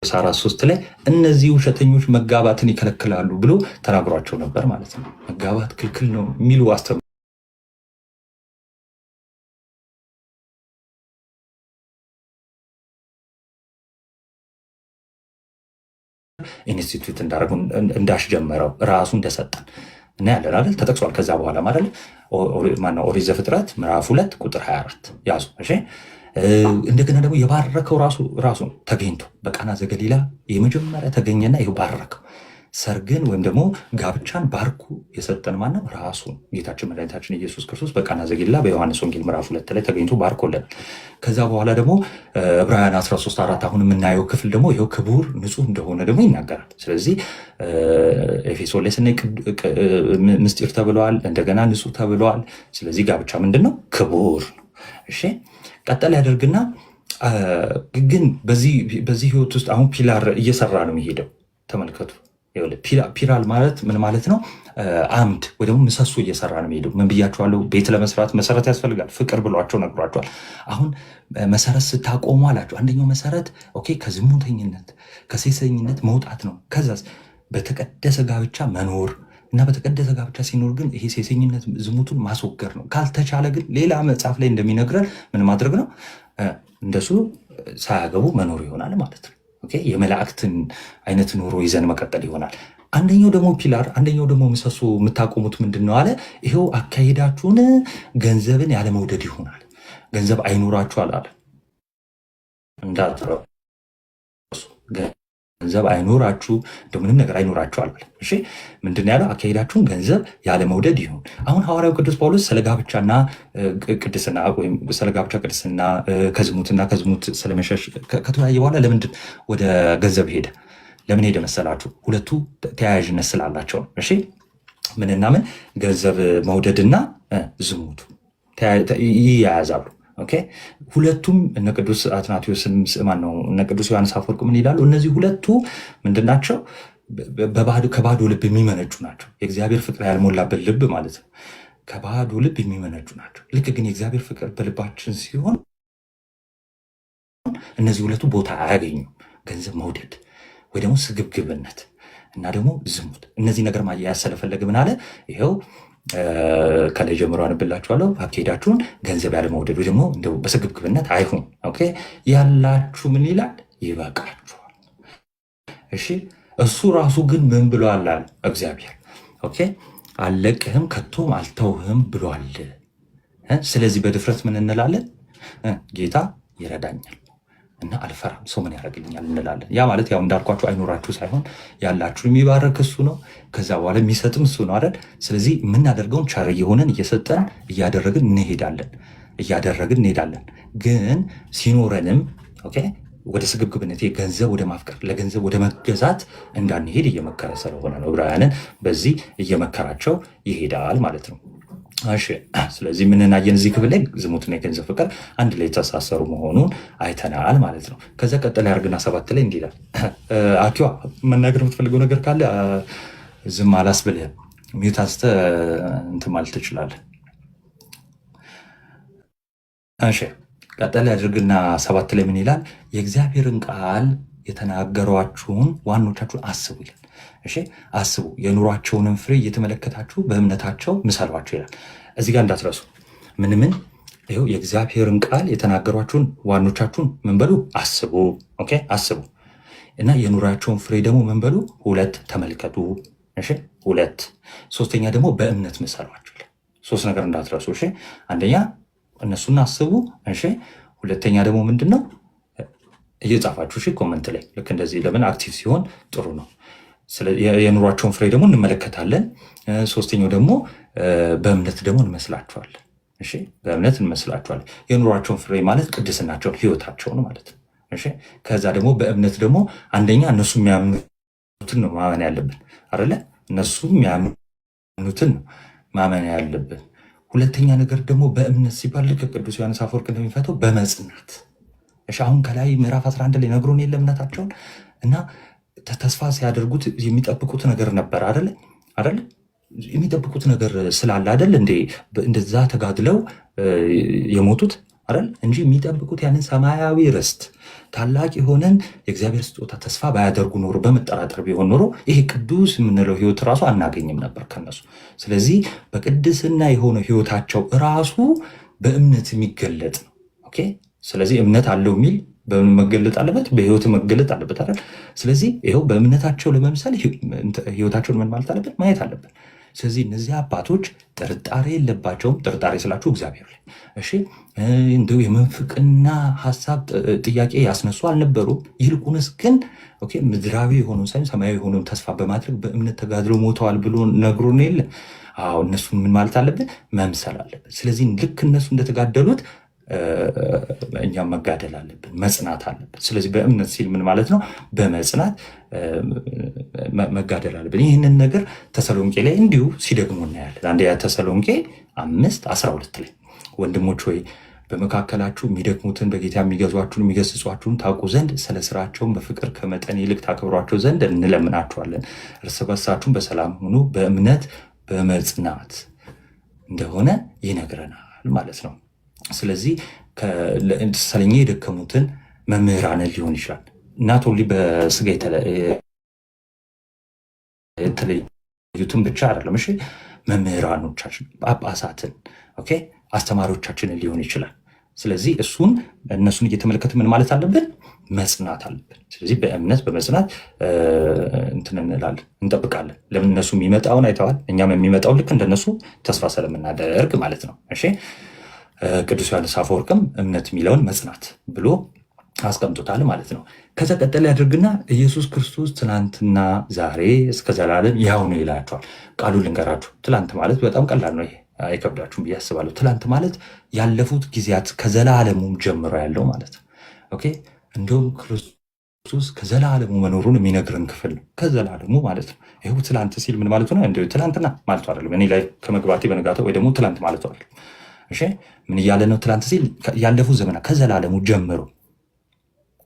4:3 ላይ እነዚህ ውሸተኞች መጋባትን ይከለክላሉ ብሎ ተናግሯቸው ነበር ማለት ነው። መጋባት ክልክል ነው የሚሉ አስተምሮ ኢንስቲትዩት እንዳስጀመረው ራሱ እንደሰጠን እና ያለን አይደል ተጠቅሷል። ከዛ በኋላ ማለት ማነው ኦሪት ዘፍጥረት ምዕራፍ 2 ቁጥር 24 ያዙ። እሺ እንደገና ደግሞ የባረከው ራሱ ተገኝቶ በቃና ዘገሊላ የመጀመሪያ ተገኘና ይኸው ባረከው። ሰርግን ወይም ደግሞ ጋብቻን ባርኩ የሰጠን ማነው? ራሱ ጌታችን መድኃኒታችን ኢየሱስ ክርስቶስ በቃና ዘገሊላ በዮሐንስ ወንጌል ምዕራፍ 2 ላይ ተገኝቶ ባርኮልን። ከዛ በኋላ ደግሞ ዕብራውያን 13:4 አሁን የምናየው ክፍል ደግሞ ይኸው ክቡር ንጹህ እንደሆነ ደግሞ ይናገራል። ስለዚህ ኤፌሶን ላይ ስናይ ምስጢር ተብለዋል፣ እንደገና ንጹህ ተብለዋል። ስለዚህ ጋብቻ ምንድን ነው? ክቡር ነው። እሺ ቀጠል ያደርግና ግን በዚህ ህይወት ውስጥ አሁን ፒላር እየሰራ ነው የሚሄደው። ተመልከቱ። ፒራል ማለት ምን ማለት ነው? አምድ ወይ ደግሞ ምሰሶ እየሰራ ነው የሚሄደው። ምን ብያቸዋለሁ? ቤት ለመስራት መሰረት ያስፈልጋል። ፍቅር ብሏቸው ነግሯቸዋል። አሁን መሰረት ስታቆሙ አላቸው። አንደኛው መሰረት ኦኬ ከዝሙተኝነት ከሴሰኝነት መውጣት ነው። ከዛስ በተቀደሰ ጋብቻ መኖር እና በተቀደሰ ጋብቻ ሲኖር ግን ይሄ ሴሰኝነት ዝሙቱን ማስወገድ ነው። ካልተቻለ ግን ሌላ መጽሐፍ ላይ እንደሚነግረን ምን ማድረግ ነው? እንደሱ ሳያገቡ መኖር ይሆናል ማለት ነው። የመላእክትን አይነት ኑሮ ይዘን መቀጠል ይሆናል። አንደኛው ደግሞ ፒላር፣ አንደኛው ደግሞ ምሰሶ የምታቆሙት ምንድን ነው አለ? ይኸው አካሄዳችሁን ገንዘብን ያለመውደድ ይሆናል። ገንዘብ አይኖራችሁ አላለ እንዳትረሱ። ገንዘብ አይኖራችሁ እንደምንም ነገር አይኖራችሁ አልበለም። እሺ ምንድን ያለው? አካሄዳችሁን ገንዘብ ያለመውደድ ይሁን። አሁን ሐዋርያው ቅዱስ ጳውሎስ ስለ ጋብቻና ቅድስና ወይም ስለ ጋብቻ ቅድስና ከዝሙትና ከዝሙት ስለመሸሽ ከተወያየ በኋላ ለምንድን ወደ ገንዘብ ሄደ? ለምን ሄደ መሰላችሁ? ሁለቱ ተያያዥነት ስላላቸው ነው። እሺ ምንና ምን? ገንዘብ መውደድና ዝሙቱ ይያያዛሉ። ኦኬ ሁለቱም እነ ቅዱስ አትናቴዎስን ማነው እነ ቅዱስ ዮሐንስ አፈወርቅ ምን ይላሉ? እነዚህ ሁለቱ ምንድናቸው? ከባዶ ልብ የሚመነጩ ናቸው። የእግዚአብሔር ፍቅር ያልሞላበት ልብ ማለት ነው። ከባዶ ልብ የሚመነጩ ናቸው። ልክ ግን የእግዚአብሔር ፍቅር በልባችን ሲሆን እነዚህ ሁለቱ ቦታ አያገኙም። ገንዘብ መውደድ ወይ ደግሞ ስግብግብነት እና ደግሞ ዝሙት፣ እነዚህ ነገር ማያያዝ ስለፈለገ ምን አለ? ይኸው ከላይ ጀምሮ አንብላችኋለሁ። አካሄዳችሁን ገንዘብ ያለመውደድ ወይ ደግሞ እንደው በስግብግብነት አይሁን። ኦኬ ያላችሁ ምን ይላል? ይበቃችኋል። እሺ እሱ ራሱ ግን ምን ብሏል? እግዚአብሔር ኦኬ አልለቅህም ከቶም አልተውህም ብሏል። ስለዚህ በድፍረት ምን እንላለን? ጌታ ይረዳኛል እና አልፈራም፣ ሰው ምን ያደርግልኛል እንላለን። ያ ማለት ያው እንዳልኳችሁ አይኖራችሁ ሳይሆን ያላችሁን የሚባረክ እሱ ነው። ከዛ በኋላ የሚሰጥም እሱ ነው አይደል? ስለዚህ የምናደርገውን ቸር እየሆነን እየሰጠን እያደረግን እንሄዳለን። ግን ሲኖረንም ኦኬ ወደ ስግብግብነት ገንዘብ ወደ ማፍቀር ለገንዘብ ወደ መገዛት እንዳንሄድ እየመከረ ስለሆነ ነው። ዕብራውያንን በዚህ እየመከራቸው ይሄዳል ማለት ነው። እሺ ስለዚህ ምንናየን እዚህ ክፍል ላይ ዝሙትና የገንዘብ ፍቅር አንድ ላይ የተሳሰሩ መሆኑን አይተናል ማለት ነው። ከዛ ቀጠለ ያርግና 7 ላይ እንዲህ ይላል። አኪዋ መናገር የምትፈልገው ነገር ካለ ዝም አላስብልህም። ሚዩት አንስተህ እንትን ማለት ትችላለህ። እሺ ቀጠለ ያድርግና 7 ላይ ምን ይላል? የእግዚአብሔርን ቃል የተናገሯችሁን ዋኖቻችሁን አስቡ ይላል። እሺ አስቡ፣ የኑሯቸውንም ፍሬ እየተመለከታችሁ በእምነታቸው ምሰሏቸው ይላል። እዚህ ጋር እንዳትረሱ ምን ይኸው የእግዚአብሔርን ቃል የተናገሯችሁን ዋኖቻችሁን ምን በሉ? አስቡ። ኦኬ አስቡ እና የኑሯቸውን ፍሬ ደግሞ ምን በሉ? 2 ተመልከቱ። እሺ 2 ሶስተኛ ደግሞ በእምነት ምሰሏቸው ይላል። 3 ነገር እንዳትረሱ። እሺ አንደኛ እነሱን አስቡ። እሺ ሁለተኛ ደግሞ ምንድነው? እየጻፋችሁ እሺ ኮመንት ላይ ልክ እንደዚህ ለምን አክቲቭ ሲሆን ጥሩ ነው። የኑሯቸውን ፍሬ ደግሞ እንመለከታለን። ሶስተኛው ደግሞ በእምነት ደግሞ እንመስላቸዋለን። እሺ በእምነት እንመስላቸዋለን። የኑሯቸውን ፍሬ ማለት ቅድስናቸውን፣ ህይወታቸውን ማለት ነው። እሺ ከዛ ደግሞ በእምነት ደግሞ አንደኛ እነሱ የሚያምኑትን ነው ማመን ያለብን አይደለ? እነሱ የሚያምኑትን ነው ማመን ያለብን። ሁለተኛ ነገር ደግሞ በእምነት ሲባል ልክ ቅዱስ ዮሐንስ አፈወርቅ እንደሚፈተው በመጽናት እሺ። አሁን ከላይ ምዕራፍ 11 ላይ ነግሮን የለ እምነታቸውን እና ተስፋ ሲያደርጉት የሚጠብቁት ነገር ነበር አይደለ? የሚጠብቁት ነገር ስላለ አይደል እንዴ እንደዛ ተጋድለው የሞቱት አይደል? እንጂ የሚጠብቁት ያንን ሰማያዊ ርስት ታላቅ የሆነን የእግዚአብሔር ስጦታ ተስፋ ባያደርጉ ኖሮ በመጠራጠር ቢሆን ኖሮ ይሄ ቅዱስ የምንለው ህይወት ራሱ አናገኝም ነበር ከነሱ። ስለዚህ በቅድስና የሆነ ህይወታቸው ራሱ በእምነት የሚገለጥ ነው። ኦኬ። ስለዚህ እምነት አለው የሚል በምን መገለጥ አለበት? በህይወት መገለጥ አለበት አይደል? ስለዚህ ይኸው በእምነታቸው ለመምሰል ህይወታቸውን ምን ማለት አለበት? ማየት አለበት። ስለዚህ እነዚህ አባቶች ጥርጣሬ የለባቸውም። ጥርጣሬ ስላችሁ እግዚአብሔር ላይ እሺ፣ እንደው የመንፍቅና ሀሳብ ጥያቄ ያስነሱ አልነበሩም። ይልቁንስ ግን ኦኬ ምድራዊ የሆነውን ሳይሆን ሰማያዊ የሆነውን ተስፋ በማድረግ በእምነት ተጋድለው ሞተዋል ብሎ ነግሮን የለ? አዎ፣ እነሱን ምን ማለት አለብን? መምሰል አለብን። ስለዚህ ልክ እነሱ እንደተጋደሉት እኛም መጋደል አለብን፣ መጽናት አለብን። ስለዚህ በእምነት ሲል ምን ማለት ነው? በመጽናት መጋደል አለብን። ይህንን ነገር ተሰሎንቄ ላይ እንዲሁ ሲደግሙ እናያለን። አንደኛ ተሰሎንቄ 5:12 ላይ ወንድሞች ሆይ በመካከላችሁ የሚደክሙትን በጌታ የሚገዟችሁን የሚገስጿችሁን ታውቁ ዘንድ ስለ ስራቸውን በፍቅር ከመጠን ይልቅ ታከብሯቸው ዘንድ እንለምናችኋለን። እርስ በርሳችሁም በሰላም ሁኑ፣ በእምነት በመጽናት እንደሆነ ይነግረናል ማለት ነው። ስለዚህ ስለኛ የደከሙትን መምህራንን ሊሆን ይችላል እናት ወሊ በስጋ የተለዩትን ብቻ አይደለም። እሺ መምህራኖቻችን፣ ጳጳሳትን፣ ኦኬ አስተማሪዎቻችንን ሊሆን ይችላል። ስለዚህ እነሱን እየተመለከት ምን ማለት አለብን? መጽናት አለብን። ስለዚህ በእምነት በመጽናት እንትን እንላለን፣ እንጠብቃለን። ለምን? እነሱ የሚመጣውን አይተዋል፣ እኛም የሚመጣው ልክ እንደነሱ ተስፋ ስለምናደርግ ማለት ነው። እሺ ቅዱስ ዮሐንስ አፈወርቅም እምነት የሚለውን መጽናት ብሎ አስቀምጦታል ማለት ነው። ከዛ ቀጠል ያደርግና ኢየሱስ ክርስቶስ ትናንትና ዛሬ እስከ ዘላለም ያው ነው ይላቸዋል። ቃሉ ልንገራችሁ፣ ትላንት ማለት በጣም ቀላል ነው። ይሄ አይከብዳችሁም ብዬ አስባለሁ። ትላንት ማለት ያለፉት ጊዜያት ከዘላለሙም ጀምሮ ያለው ማለት ነው። ኦኬ እንዲሁም ክርስቶስ ከዘላለሙ መኖሩን የሚነግርን ክፍል ነው። ከዘላለሙ ማለት ነው። ይኸው ትላንት ሲል ምን ማለቱ ነው? እንዲሁ ትላንትና ማለቱ አይደለም። እኔ ላይ ከመግባቴ በነጋታው ወይ ደግሞ ትላንት ማለቱ አይደለም። እሺ ምን እያለ ነው? ትላንት ሲል ያለፉት ዘመናት ከዘላለሙ ጀምሮ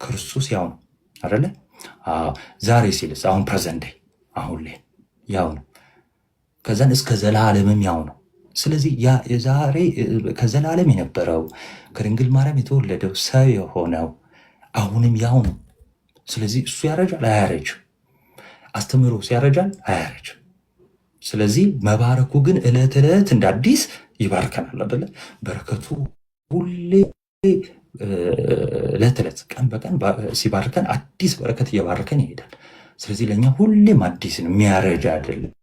ክርስቶስ ያው ነው አይደለ? ዛሬ ሲልስ አሁን ፕሬዘንት ዴይ አሁን ላይ ያው ነው። ከዛን እስከ ዘላለምም ያው ነው። ስለዚህ ዛሬ ከዘላለም የነበረው ከድንግል ማርያም የተወለደው ሰው የሆነው አሁንም ያው ነው። ስለዚህ እሱ ያረጃል አያረጅም። አስተምሮ ሲያረጃል አያረጅም። ስለዚህ መባረኩ ግን ዕለት ዕለት እንደ አዲስ ይባርከናል አይደለ? በረከቱ ሁሌ ዕለት ዕለት ቀን በቀን ሲባርከን አዲስ በረከት እየባረከን ይሄዳል። ስለዚህ ለእኛ ሁሌም አዲስ ነው፣ የሚያረጃ አይደለም።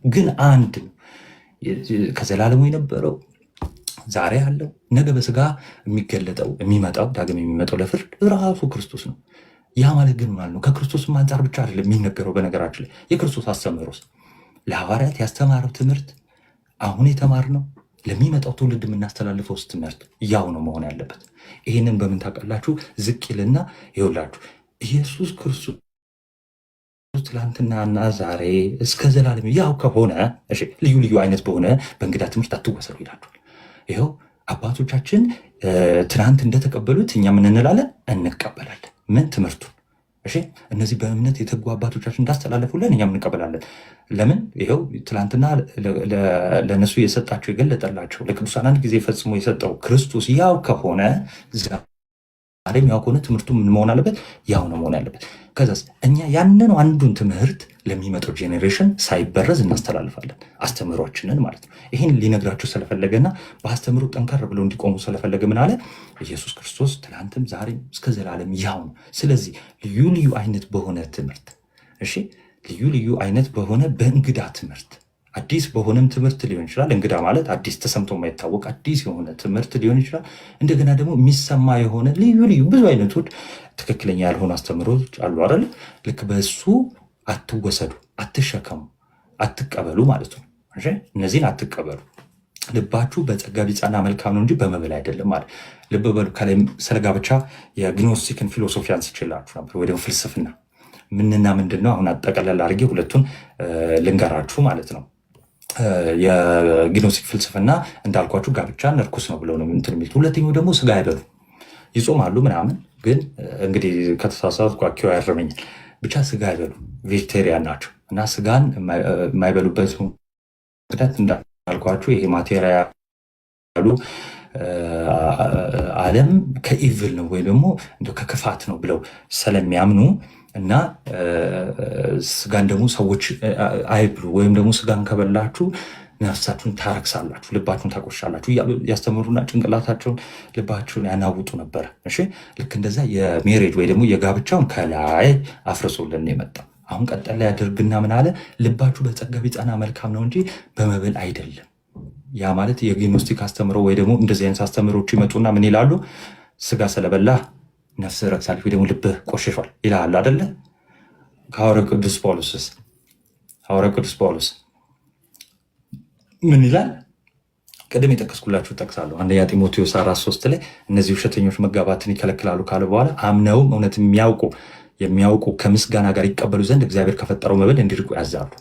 ግን አንድ ነው። ከዘላለሙ የነበረው ዛሬ ያለው ነገ በስጋ የሚገለጠው የሚመጣው ዳግም የሚመጣው ለፍርድ ራሱ ክርስቶስ ነው። ያ ማለት ግን ማለት ነው ከክርስቶስም አንጻር ብቻ አይደለም የሚነገረው። በነገራችን ላይ የክርስቶስ አስተምህሮስ ለሐዋርያት ያስተማረው ትምህርት አሁን የተማርነው ለሚመጣው ትውልድ የምናስተላልፈው ትምህርት ያው ነው መሆን ያለበት። ይህንን በምን ታውቃላችሁ? ዝቅ ይልና ይኸውላችሁ ኢየሱስ ክርስቶስ ትላንትናና ዛሬ እስከ ዘላለም ያው ከሆነ ልዩ ልዩ አይነት በሆነ በእንግዳ ትምህርት አትወሰዱ ይላችኋል። ይኸው አባቶቻችን ትናንት እንደተቀበሉት እኛ ምን እንላለን? እንቀበላለን። ምን ትምህርቱን እነዚህ በእምነት የተጉ አባቶቻችን እንዳስተላለፉልን እኛም እንቀበላለን። ለምን? ይኸው ትላንትና ለእነሱ የሰጣቸው የገለጠላቸው ለቅዱሳን አንድ ጊዜ ፈጽሞ የሰጠው ክርስቶስ ያው ከሆነ ዛሬም ያው ከሆነ ትምህርቱ ምን መሆን አለበት? ያው ነው መሆን ያለበት። ከዛስ እኛ ያንን አንዱን ትምህርት ለሚመጣው ጄኔሬሽን ሳይበረዝ እናስተላልፋለን፣ አስተምህሯችንን ማለት ነው። ይህን ሊነግራቸው ስለፈለገና በአስተምህሮ ጠንከር ብለው እንዲቆሙ ስለፈለገ ምን አለ? ኢየሱስ ክርስቶስ ትናንትም ዛሬም እስከ ዘላለም ያው ነው። ስለዚህ ልዩ ልዩ አይነት በሆነ ትምህርት ልዩ ልዩ አይነት በሆነ በእንግዳ ትምህርት አዲስ በሆነም ትምህርት ሊሆን ይችላል። እንግዳ ማለት አዲስ ተሰምቶ የማይታወቅ አዲስ የሆነ ትምህርት ሊሆን ይችላል። እንደገና ደግሞ የሚሰማ የሆነ ልዩ ልዩ ብዙ አይነቶች ትክክለኛ ያልሆኑ አስተምህሮች አሉ አይደል? ልክ በሱ አትወሰዱ፣ አትሸከሙ፣ አትቀበሉ ማለት ነው። እነዚህን አትቀበሉ። ልባችሁ በጸጋ ቢጸና መልካም ነው እንጂ በመብል አይደለም ማለት። ልብ በሉ። ከላይ ስለ ጋብቻ የግኖስቲክን ፊሎሶፊ አንስቼላችሁ ነበር፣ ወይ ደግሞ ፍልስፍና ምንና ምንድን ነው። አሁን አጠቃለል አድርጌ ሁለቱን ልንገራችሁ ማለት ነው። የግኖስቲክ ፍልስፍና እንዳልኳችሁ ጋብቻን እርኩስ ነው ብለው ነው እንትን የሚሉት። ሁለተኛው ደግሞ ስጋ አይበሉ ይጾማሉ ምናምን፣ ግን እንግዲህ ከተሳሳትኩ አኪዮ ያርመኛል። ብቻ ስጋ አይበሉ ቬጅቴሪያን ናቸው እና ስጋን የማይበሉበት ምክንያት እንዳልኳችሁ ይሄ ማቴሪያሉ ዓለም ከኢቭል ነው ወይም ደግሞ ከክፋት ነው ብለው ስለሚያምኑ እና ስጋን ደግሞ ሰዎች አይብሉ ወይም ደግሞ ስጋን ከበላችሁ ነፍሳችሁን ታረክሳላችሁ፣ ልባችሁን ታቆሻላችሁ እያሉ ያስተምሩና ጭንቅላታቸውን ልባቸውን ያናውጡ ነበረ። እሺ ልክ እንደዛ የሜሬጅ ወይ ደግሞ የጋብቻውን ከላይ አፍርሶልን የመጣ አሁን ቀጠል ላይ ያደርግና ምን አለ? ልባችሁ በጸጋ ቢጸና መልካም ነው እንጂ በመብል አይደለም። ያ ማለት የግኖስቲክ አስተምሮ ወይ ደግሞ እንደዚህ አይነት አስተምሮች ይመጡና ምን ይላሉ? ስጋ ስለበላ ነፍስ ረክሳለች ወይ ደግሞ ልብህ ቆሽሿል ይላል አይደለ? ሐዋርያው ቅዱስ ጳውሎስ ምን ይላል? ቅድም የጠቀስኩላችሁ ጠቅሳለሁ። አንደኛ ጢሞቴዎስ 4:3 ላይ እነዚህ ውሸተኞች መጋባትን ይከለክላሉ ካለ በኋላ አምነውም እውነት የሚያውቁ ከምስጋና ጋር ይቀበሉ ዘንድ እግዚአብሔር ከፈጠረው መብል እንዲርቁ ያዛሉ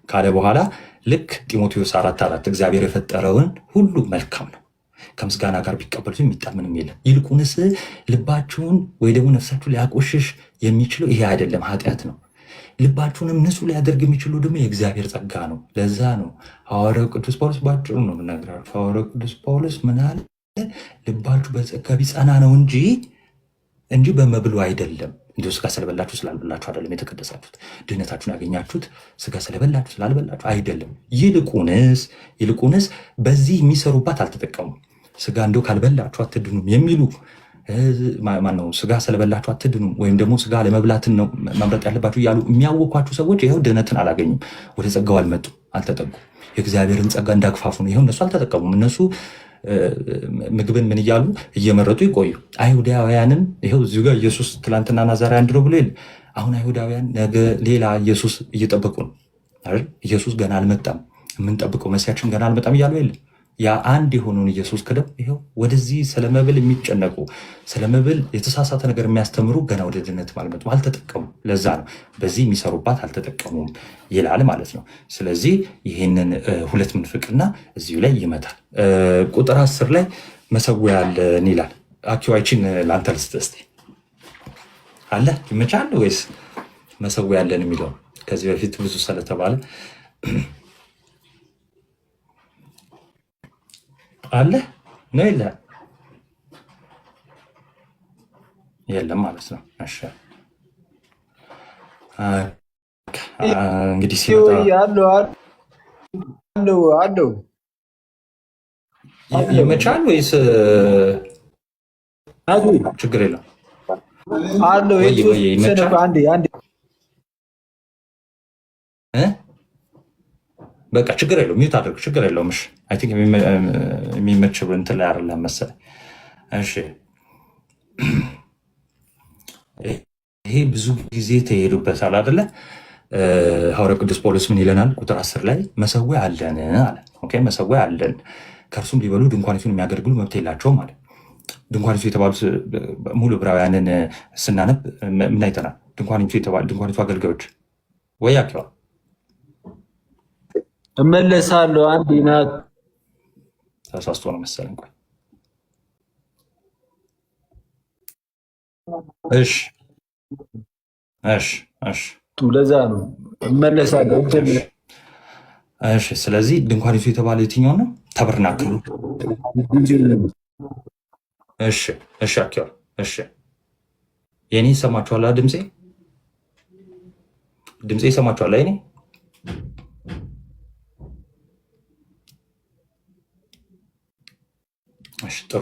ካለ በኋላ ልክ ጢሞቴዎስ 4:4 እግዚአብሔር የፈጠረውን ሁሉ መልካም ነው ከምስጋና ጋር ቢቀበሉት የሚጣል ምንም የለም። ይልቁንስ ልባችሁን ወይ ደግሞ ነፍሳችሁን ሊያቆሽሽ የሚችለው ይሄ አይደለም፣ ኃጢአት ነው። ልባችሁንም ንጹሕ ሊያደርግ የሚችለው ደግሞ የእግዚአብሔር ጸጋ ነው። ለዛ ነው ሐዋርያው ቅዱስ ጳውሎስ ባጭሩ ነው የምነግራችሁ። ሐዋርያው ቅዱስ ጳውሎስ ምን አለ? ልባችሁ በጸጋ ቢጸና ነው እንጂ በመብሉ አይደለም። እንዲሁ ስጋ ስለበላችሁ ስላልበላችሁ አይደለም የተቀደሳችሁት። ድህነታችሁን ያገኛችሁት ስጋ ስለበላችሁ ስላልበላችሁ አይደለም። ይልቁንስ በዚህ የሚሰሩባት አልተጠቀሙም። ስጋ እንደው ካልበላችሁ አትድኑም የሚሉ ማነው? ስጋ ስለበላችሁ አትድኑም ወይም ደግሞ ስጋ ለመብላትን ነው መምረጥ ያለባችሁ እያሉ የሚያወኳችሁ ሰዎች ይኸው ድህነትን አላገኙም። ወደ ጸጋው አልመጡም፣ አልተጠጉም። የእግዚአብሔርን ጸጋ እንዳክፋፉ ነው። ይኸው እነሱ አልተጠቀሙም። እነሱ ምግብን ምን እያሉ እየመረጡ ይቆዩ። አይሁዳውያንን ይኸው እዚሁ ጋር ኢየሱስ ትላንትናና ዛሬ አንድ ነው ብሎ የለ። አሁን አይሁዳውያን ነገ ሌላ ኢየሱስ እየጠበቁ ነው አይደል? ኢየሱስ ገና አልመጣም፣ የምንጠብቀው መሲያችን ገና አልመጣም እያሉ የለ። ያ አንድ የሆነውን ኢየሱስ ክደው ይኸው ወደዚህ ስለመብል የሚጨነቁ ስለመብል የተሳሳተ ነገር የሚያስተምሩ ገና ወደ ድነትም አልመጡም፣ አልተጠቀሙም። ለዛ ነው በዚህ የሚሰሩባት አልተጠቀሙም ይላል ማለት ነው። ስለዚህ ይህንን ሁለት ምንፍቅና እዚሁ ላይ ይመታል። ቁጥር 10 ላይ መሰዊያ አለን ይላል። አኪዋይችን ለአንተ ልስጥ እስኪ። አለ ይመቻል ወይስ መሰዊያ አለን የሚለው ከዚህ በፊት ብዙ ስለተባለ አለ ነው የለም ማለት ነው። እሺ እንግዲህ ሲመጣ ይመቻል ወይስ ችግር የለም? በቃ ችግር የለውም። ሚዩት አድርግ፣ ችግር የለውም። እሺ አይ ቲንክ የሚመች እንትን ላይ አይደለም መሰለኝ። እሺ ይሄ ብዙ ጊዜ ተሄዱበታል አይደለ? ሐዋርያው ቅዱስ ጳውሎስ ምን ይለናል? ቁጥር 10 ላይ መሰዊያ አለን አለ። ኦኬ መሰዊያ አለን፣ ከእርሱም ሊበሉ ድንኳኒቱን የሚያገለግሉ መብት የላቸውም ማለት። ድንኳኒቱ የተባሉት ሙሉ ዕብራውያንን ስናነብ ምን አይተናል? ድንኳኒቱ አገልጋዮች ወይ ያውቀዋል። እመለሳለሁ። አንድ ናት ተሳስቶ ነው መሰለኝ። ቆይ እሺ ለዛ ነው እመለሳለሁ። እሺ ስለዚህ ድንኳኒቱ የተባለ የትኛው ነው? ተበርናክሉ። እሺ አኪዋ እሺ የኔ ይሰማችኋል? ድምፄ ይሰማችኋል? የኔ ጥሩ።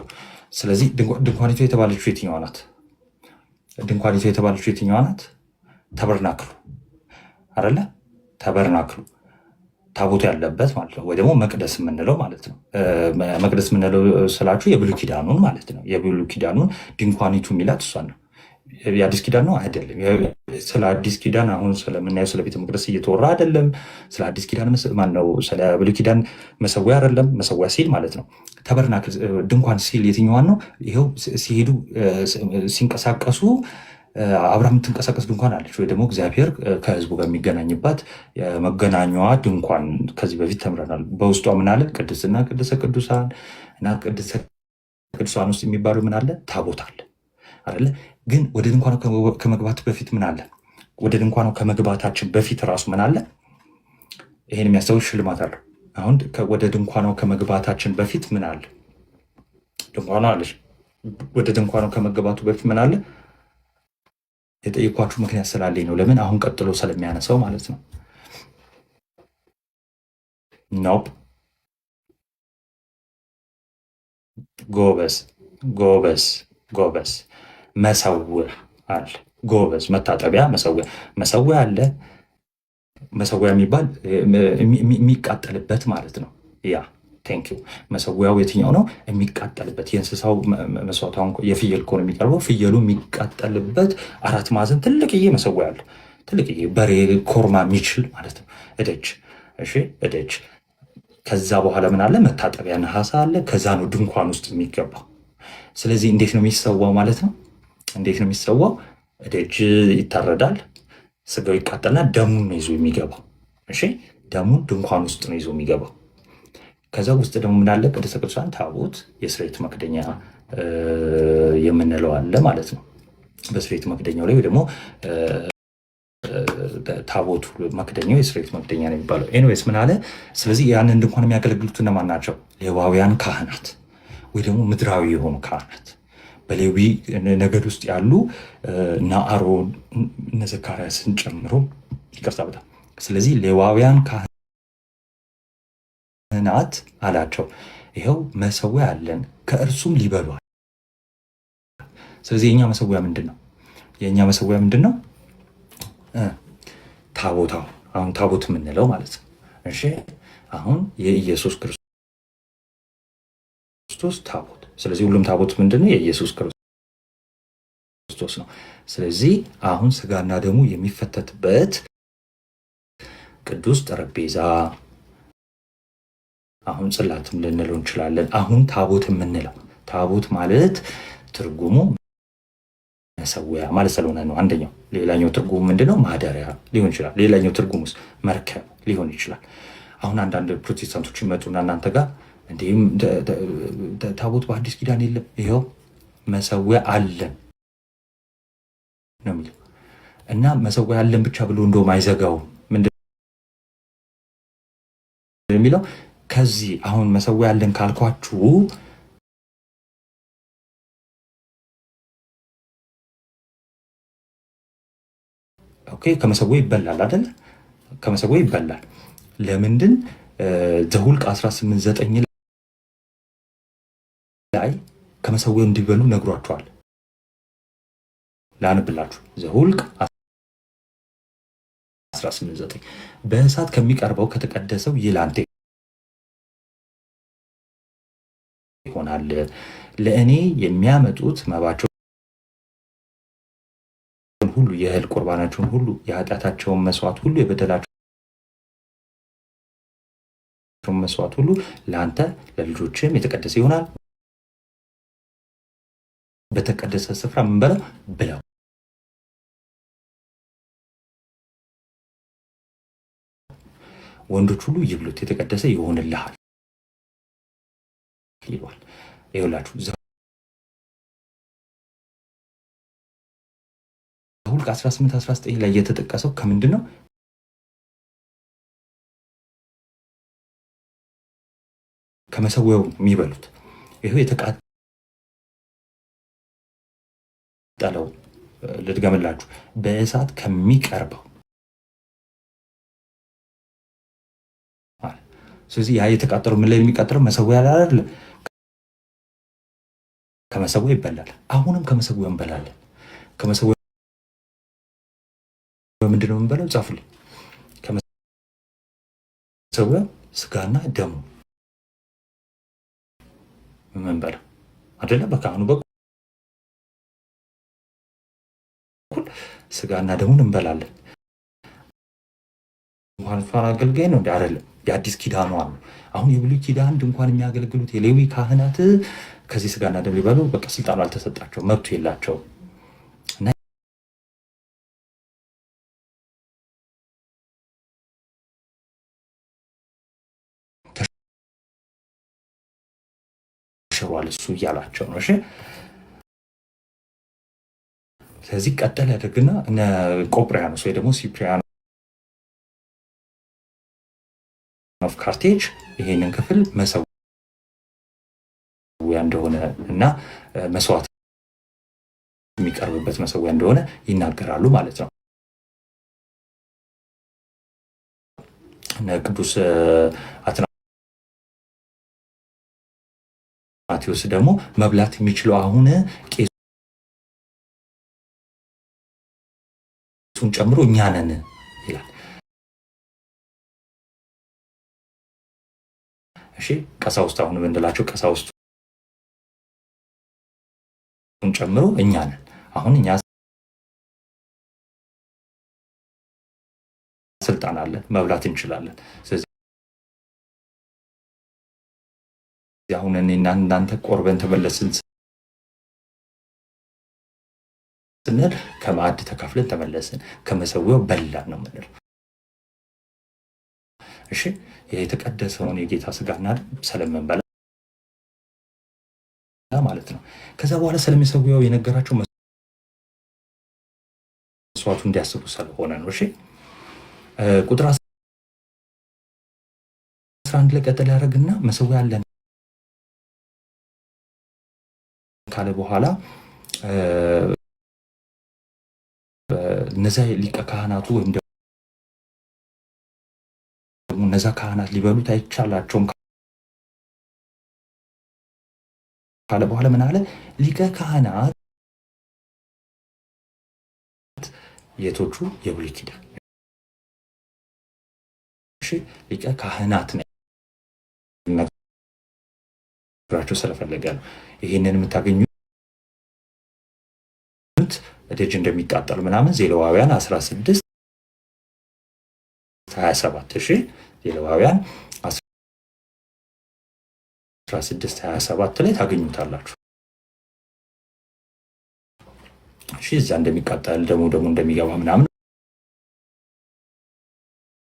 ስለዚህ ድንኳኒቱ የተባለችው የትኛዋ ናት? ድንኳኒቱ የተባለችው የትኛዋ ናት? ተበርናክሉ አይደለ? ተበርናክሉ ታቦቱ ያለበት ማለት ነው፣ ወይ ደግሞ መቅደስ የምንለው ማለት ነው። መቅደስ የምንለው ስላችሁ የብሉይ ኪዳኑን ማለት ነው። የብሉይ ኪዳኑን ድንኳኒቱ የሚላት እሷን ነው። የአዲስ ኪዳን ነው አይደለም። ስለ አዲስ ኪዳን አሁን ስለምናየው ስለ ቤተ መቅደስ እየተወራ አይደለም። ስለ አዲስ ኪዳን ማነው? ስለ ብሉይ ኪዳን መሰዊያ አይደለም። መሰዊያ ሲል ማለት ነው ተበርናክል ድንኳን ሲል የትኛዋን ነው? ይኸው ሲሄዱ ሲንቀሳቀሱ አብርሃም የምትንቀሳቀስ ድንኳን አለች፣ ወይ ደግሞ እግዚአብሔር ከህዝቡ ጋር የሚገናኝባት መገናኛዋ ድንኳን ከዚህ በፊት ተምረናል። በውስጧ ምን አለ? ቅድስና ቅድስተ ቅዱሳን እና ቅድስተ ቅዱሳን ውስጥ የሚባለው ምን አለ? ታቦት አለ አይደለ? ግን ወደ ድንኳኑ ከመግባት በፊት ምን አለ? ወደ ድንኳኑ ከመግባታችን በፊት ራሱ ምን አለ? ይሄን የሚያስታውስ ሽልማት አለው። አሁን ወደ ድንኳኑ ከመግባታችን በፊት ምን አለ? ድንኳኑ አለች። ወደ ድንኳኑ ከመግባቱ በፊት ምን አለ? የጠየኳችሁ ምክንያት ስላለኝ ነው። ለምን? አሁን ቀጥሎ ስለሚያነሳው ማለት ነው። ኖፕ ጎበዝ ጎበዝ ጎበዝ። መሰዊያ አለ። ጎበዝ መታጠቢያ መሰዊያ አለ። መሰዊያ የሚባል የሚቃጠልበት ማለት ነው። ያ ቴንኪው። መሰዊያው የትኛው ነው? የሚቃጠልበት የእንስሳው መስዋዕት፣ የፍየል ከሆነ የሚቀርበው ፍየሉ የሚቃጠልበት 4 ማዕዘን ትልቅዬ መሰዊያ አለ። ትልቅዬ በሬ ኮርማ የሚችል ማለት ነው። እደጅ። እሺ እደጅ። ከዛ በኋላ ምን አለ? መታጠቢያ ነሐስ አለ። ከዛ ነው ድንኳን ውስጥ የሚገባው። ስለዚህ እንዴት ነው የሚሰዋው ማለት ነው? እንዴት ነው የሚሰዋው? እደጅ ይታረዳል፣ ስጋው ይቃጠልና ደሙን ነው ይዞ የሚገባው። እሺ ደሙን ድንኳን ውስጥ ነው ይዞ የሚገባው። ከዛ ውስጥ ደግሞ ምን አለ? ቅድስተ ቅዱሳን ታቦት፣ የስርየት መክደኛ የምንለው አለ ማለት ነው። በስርየት መክደኛው ላይ ደግሞ ታቦቱ መክደኛው የስርየት መክደኛ ነው የሚባለው። ኤኒዌይስ ምን አለ? ስለዚህ ያንን ድንኳን የሚያገለግሉት እነማን ናቸው? ሌዋውያን ካህናት ወይ ደግሞ ምድራዊ የሆኑ ካህናት በሌዊ ነገድ ውስጥ ያሉ እነ አሮን እነ ዘካርያስን ጨምሮ ይቅርታ በጣም ስለዚህ ሌዋውያን ካህናት አላቸው። ይኸው መሰዊያ አለን ከእርሱም ሊበሏል። ስለዚህ የእኛ መሰዊያ ምንድን ነው? የእኛ መሰዊያ ምንድን ነው? ታቦታው አሁን ታቦት የምንለው ማለት ነው። እሺ አሁን የኢየሱስ ክርስቶስ ታቦት። ስለዚህ ሁሉም ታቦት ምንድን ነው? የኢየሱስ ክርስቶስ ነው። ስለዚህ አሁን ስጋና ደሙ የሚፈተትበት ቅዱስ ጠረጴዛ፣ አሁን ጽላትም ልንለው እንችላለን። አሁን ታቦት የምንለው ታቦት ማለት ትርጉሙ መሰዊያ ማለት ስለሆነ ነው አንደኛው። ሌላኛው ትርጉሙ ምንድነው? ማደሪያ ሊሆን ይችላል። ሌላኛው ትርጉሙስ መርከብ ሊሆን ይችላል። አሁን አንዳንድ ፕሮቴስታንቶች ይመጡና እናንተ ጋር እንዲህም ታቦት በአዲስ ኪዳን የለም፣ ይኸው መሰዊያ አለን ነው የሚለው እና መሰዊያ አለን ብቻ ብሎ እንደውም አይዘጋውም። ምንድን ነው የሚለው? ከዚህ አሁን መሰዊያ አለን ካልኳችሁ ኦኬ ከመሰዊያ ይበላል አይደል? ከመሰዊያ ይበላል። ለምንድን ዘኍልቍ 18:9 ላይ ከመሰዊያው እንዲበሉ ነግሯቸዋል። ላንብላችሁ። ዘኍልቍ 18:9 በእሳት ከሚቀርበው ከተቀደሰው ይላንተ ይሆናል፣ ለእኔ የሚያመጡት መባቸው ሁሉ የእህል ቁርባናቸውን ሁሉ የኃጢአታቸውን መስዋዕት ሁሉ የበደላቸውን መስዋዕት ሁሉ ለአንተ ለልጆችም የተቀደሰ ይሆናል። በተቀደሰ ስፍራ ምን በለው ብለው ወንዶች ሁሉ ይብሉት የተቀደሰ ይሆንልሃል ይሏል። ይኸውላችሁ ዘኍልቍ 18:19 ላይ የተጠቀሰው ከምንድን ነው? ከመሰዊያው የሚበሉት ይሄው የተቃጠለው ልድገምላችሁ፣ በእሳት ከሚቀርበው። ስለዚህ ያ የተቃጠለው ምን ላይ የሚቃጠለው? መሰዊያ ላይ አይደል? ከመሰዊያ ይበላል። አሁንም ከመሰዊያ እንበላለን። ከመሰዊያ ምንድን ነው የምንበላው? ጻፉልኝ። ከመሰዊያ ስጋና ደሙ የምንበላው አይደለ? በካህኑ በኩል ስጋና ደሙን እንበላለን። እንኳን አገልጋይ ነው እንዴ? አይደለም፣ የአዲስ ኪዳኑ ነው። አሁን የብሉይ ኪዳን ድንኳን የሚያገለግሉት የሌዊ ካህናት ከዚህ ስጋና ደም ሊበሉ በቃ ስልጣኑ አልተሰጣቸው፣ መብቱ የላቸው እና ተሽሯል እሱ እያላቸው ነው። እሺ ስለዚህ ቀጠል ያደርግና እነ ቆጵሪያኖስ ወይ ደግሞ ሲፕሪያኖስ ኦፍ ካርቴጅ ይሄንን ክፍል መሰዊያ እንደሆነ እና መስዋዕት የሚቀርብበት መሰዊያ እንደሆነ ይናገራሉ ማለት ነው። ቅዱስ አትናቴዎስ ደግሞ መብላት የሚችለው አሁን ቄሱን ጨምሮ እኛ ነን ይላል። እሺ ቀሳውስት አሁን ምንድላቸው? ቀሳውስቱን ጨምሮ እኛ ነን። አሁን እኛ ስልጣን አለን፣ መብላት እንችላለን። ስለዚህ አሁን እኔና እናንተ ቆርበን ተመለስን ስንል ከማዕድ ተካፍለን ተመለስን፣ ከመሰዊያው በላን ነው የምንለው። እሺ የተቀደሰውን የጌታ ስጋና ደም ስለምንበላ ማለት ነው። ከዛ በኋላ ስለሚሰዊያው የነገራቸው መስዋዕቱ እንዲያስቡ ስለሆነ ነው። እሺ ቁጥር 11 ላይ ቀጠል ያደርግና መሰዊያ አለን ካለ በኋላ እነዛ ሊቀ ካህናቱ ወይም ደግሞ እነዛ ካህናት ሊበሉት አይቻላቸውም ካለ በኋላ ምን አለ? ሊቀ ካህናት የቶቹ የብሉይ ኪዳን ሊቀ ካህናት ነግራቸው ስለፈለገ ነው። ይህንን የምታገኙት ደጅ እንደሚቃጠል ምናምን ዘሌዋውያን 16:27 እሺ ዘሌዋውያን 16:27 ላይ ታገኙታላችሁ። እሺ እዛ እንደሚቃጠል ደግሞ እንደሚገባ ምናምን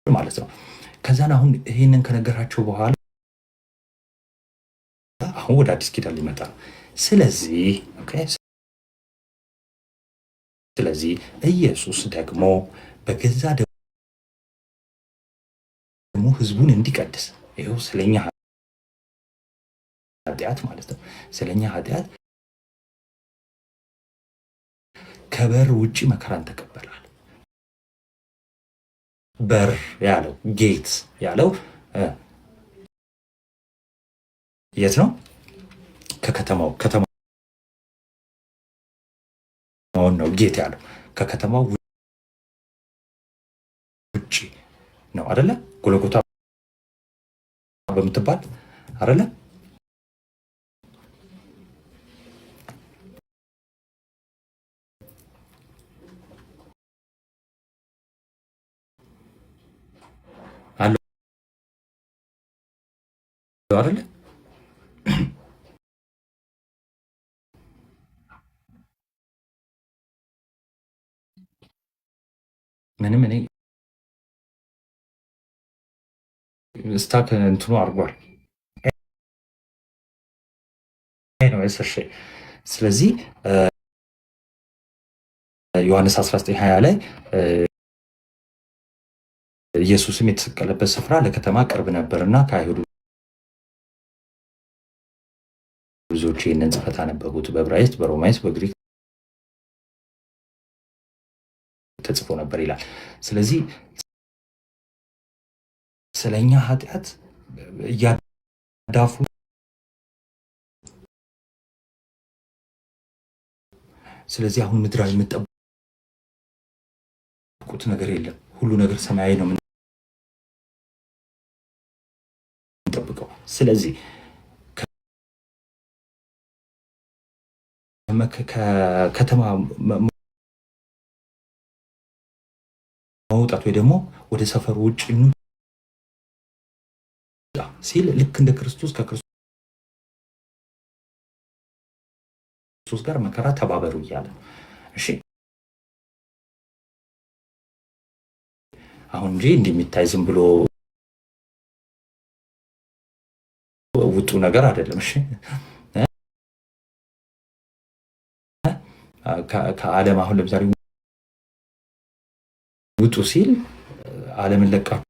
ማለት ነው። ከዛን አሁን ይሄንን ከነገራቸው በኋላ አሁን ወደ አዲስ ኪዳን ሊመጣ ነው። ስለዚህ ኢየሱስ ደግሞ በገዛ ደግሞ ህዝቡን እንዲቀድስ ይኸው ስለኛ ኃጢአት ማለት ነው። ስለኛ ኃጢአት ከበር ውጪ መከራን ተቀበላል። በር ያለው ጌት ያለው የት ነው? ከተማውን ነው ጌት ያለው። ከከተማው ውጪ ነው አይደለ? ጎልጎታ በምትባል አይደለ? አለ አይደለ? ምንም እኔ ስታክ እንትኑ አድርጓል። ስለዚህ ዮሐንስ 19:20 ላይ ኢየሱስም የተሰቀለበት ስፍራ ለከተማ ቅርብ ነበርና ከአይሁድ ብዙዎች ይህንን ጽሕፈት አነበቡት። በዕብራይስጥ፣ በሮማይስጥ፣ በግሪክ ተጽፎ ነበር ይላል። ስለዚህ ስለኛ ኃጢአት እያዳፉ ስለዚህ አሁን ምድራዊ የምጠብቁት ነገር የለም። ሁሉ ነገር ሰማያዊ ነው የምንጠብቀው። ስለዚህ ከከተማ መውጣት ወይ ደግሞ ወደ ሰፈሩ ውጭ ሲል ልክ እንደ ክርስቶስ ከክርስቶስ ጋር መከራ ተባበሩ እያለ እሺ አሁን እንጂ እንደሚታይ ዝም ብሎ ውጡ ነገር አይደለም። እሺ ከዓለም አሁን ለምሳሌ ውጡ ሲል ዓለምን ለቃችሁ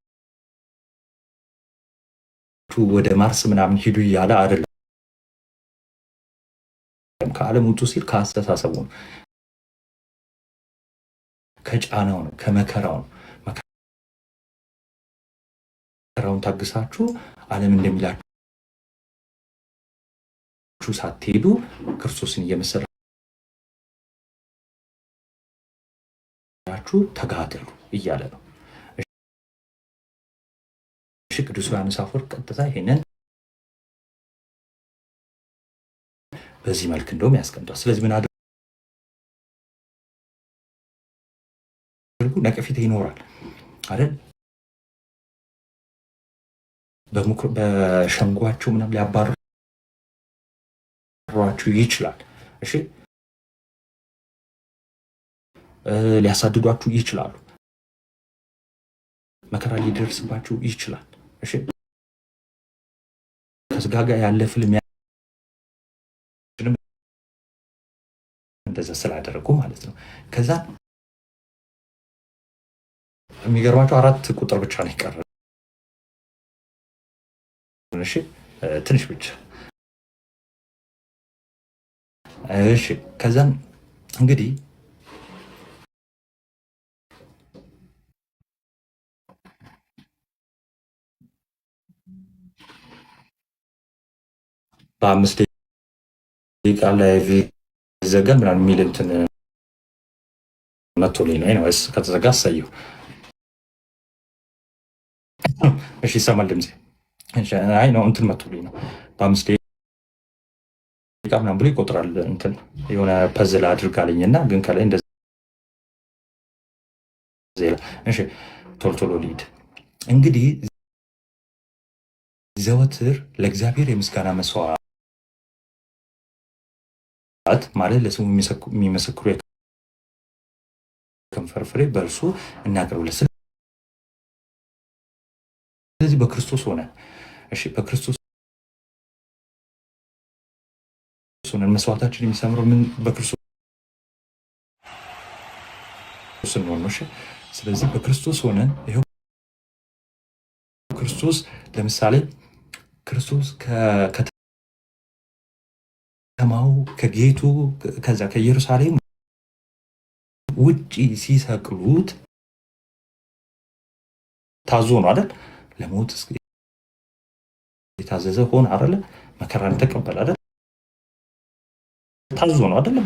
ወደ ማርስ ምናምን ሂዱ እያለ አይደለም። ከዓለም ውጡ ሲል ከአስተሳሰቡ ነው፣ ከጫናው ነው፣ ከመከራው ነው። መከራውን ታግሳችሁ ዓለም እንደሚላችሁ ሳትሄዱ ክርስቶስን እየመሰላችሁ ተጋደሉ እያለ ነው። እሺ ቅዱስ ዮሐንስ አፈወርቅ ቀጥታ ይሄንን በዚህ መልክ እንደውም ያስቀምጧል። ስለዚህ ምን አድርጉ? ነቀፌታ ይኖራል አይደል? በሸንጓችሁ ምናምን ሊያባርሯችሁ ይችላል። እሺ ሊያሳድዷችሁ ይችላሉ። መከራ ሊደርስባችሁ ይችላል። እሺ ከስጋ ጋር ያለ ፍልም እንደዛ ስላደረጉ ማለት ነው። ከዛ የሚገርማቸው 4 ቁጥር ብቻ ነው የቀረ። እሺ ትንሽ ብቻ። እሺ ከዛም እንግዲህ በ5 ደቂቃ ላይ ዘገን ምናምን የሚል እንትን መቶልኝ ነው ወይስ ከተዘጋ አሳየው። እሺ ይሰማል ድምጼ? አይ ነው እንትን መቶልኝ ነው። በ5 ደቂቃ ምናምን ብሎ ይቆጥራል። እንትን የሆነ ፐዝል አድርጋልኝና ግን ከላይ እንደዚህ። እሺ ቶሎ ቶሎ ልሂድ። እንግዲህ ዘወትር ለእግዚአብሔር የምስጋና መስዋዕት ማለት ለስሙ የሚመሰክሩ የከንፈር ፍሬ በእርሱ እናቅርብለት። ስለዚህ በክርስቶስ ሆነ። እሺ በክርስቶስ ሆነን መስዋዕታችን የሚሰምረው ምን በክርስቶስ ነው። እሺ ስለዚህ በክርስቶስ ሆነን ይሄው ክርስቶስ ለምሳሌ ክርስቶስ ከተማው ከጌቱ ከዛ ከኢየሩሳሌም ውጪ ሲሰቅሉት ታዞ ነው አይደል? ለሞት የታዘዘ ሆነ አይደል? መከራን ተቀበለ አይደል? ታዞ ነው አይደል?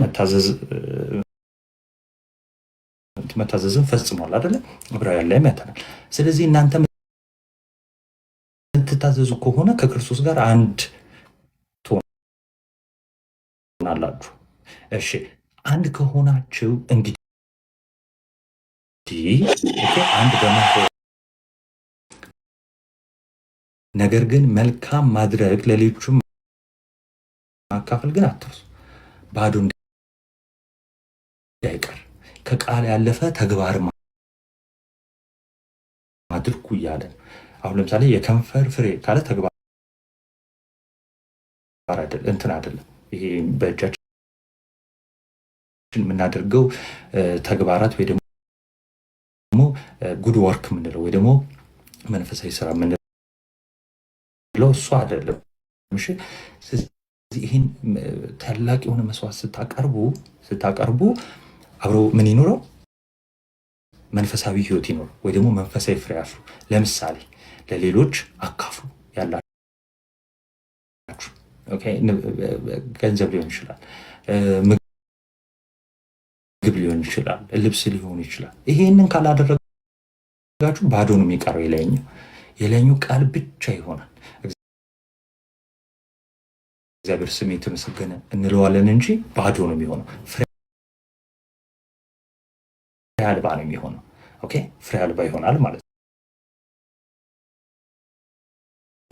መታዘዝን ፈጽሟል አይደል? ዕብራውያን ላይ ያተናል። ስለዚህ እናንተ የምትታዘዙ ከሆነ ከክርስቶስ ጋር አንድ ትሆናላችሁ። እሺ አንድ ከሆናችሁ እንግዲህ አንድ በመሆን ነገር ግን መልካም ማድረግ ለሌሎችም ማካፈል ግን አትርሱ፣ ባዶ እንዳይቀር ከቃል ያለፈ ተግባር አድርጉ እያለ አሁን ለምሳሌ የከንፈር ፍሬ ካለ ተግባር አይደለም፣ እንትን አይደለም። ይሄ በእጃችን የምናደርገው ተግባራት ወይ ደግሞ ጉድ ወርክ የምንለው ወይ ደግሞ መንፈሳዊ ስራ የምንለው እሱ አይደለም። እሺ ይህን ታላቅ የሆነ መስዋዕት ስታቀርቡ አብሮ ምን ይኖረው? መንፈሳዊ ህይወት ይኖር ወይ ደግሞ መንፈሳዊ ፍሬ አፍሩ። ለምሳሌ ለሌሎች አካፍሉ ያላችሁ። ኦኬ ገንዘብ ሊሆን ይችላል፣ ምግብ ሊሆን ይችላል፣ ልብስ ሊሆን ይችላል። ይሄንን ካላደረጋችሁ ባዶ ነው የሚቀረው። የላይኛው ቃል ብቻ ይሆናል። እግዚአብሔር ስም የተመሰገነ እንለዋለን እንጂ ባዶ ነው የሚሆነው። ፍሬ አልባ ነው የሚሆነው። ኦኬ ፍሬ አልባ ይሆናል ማለት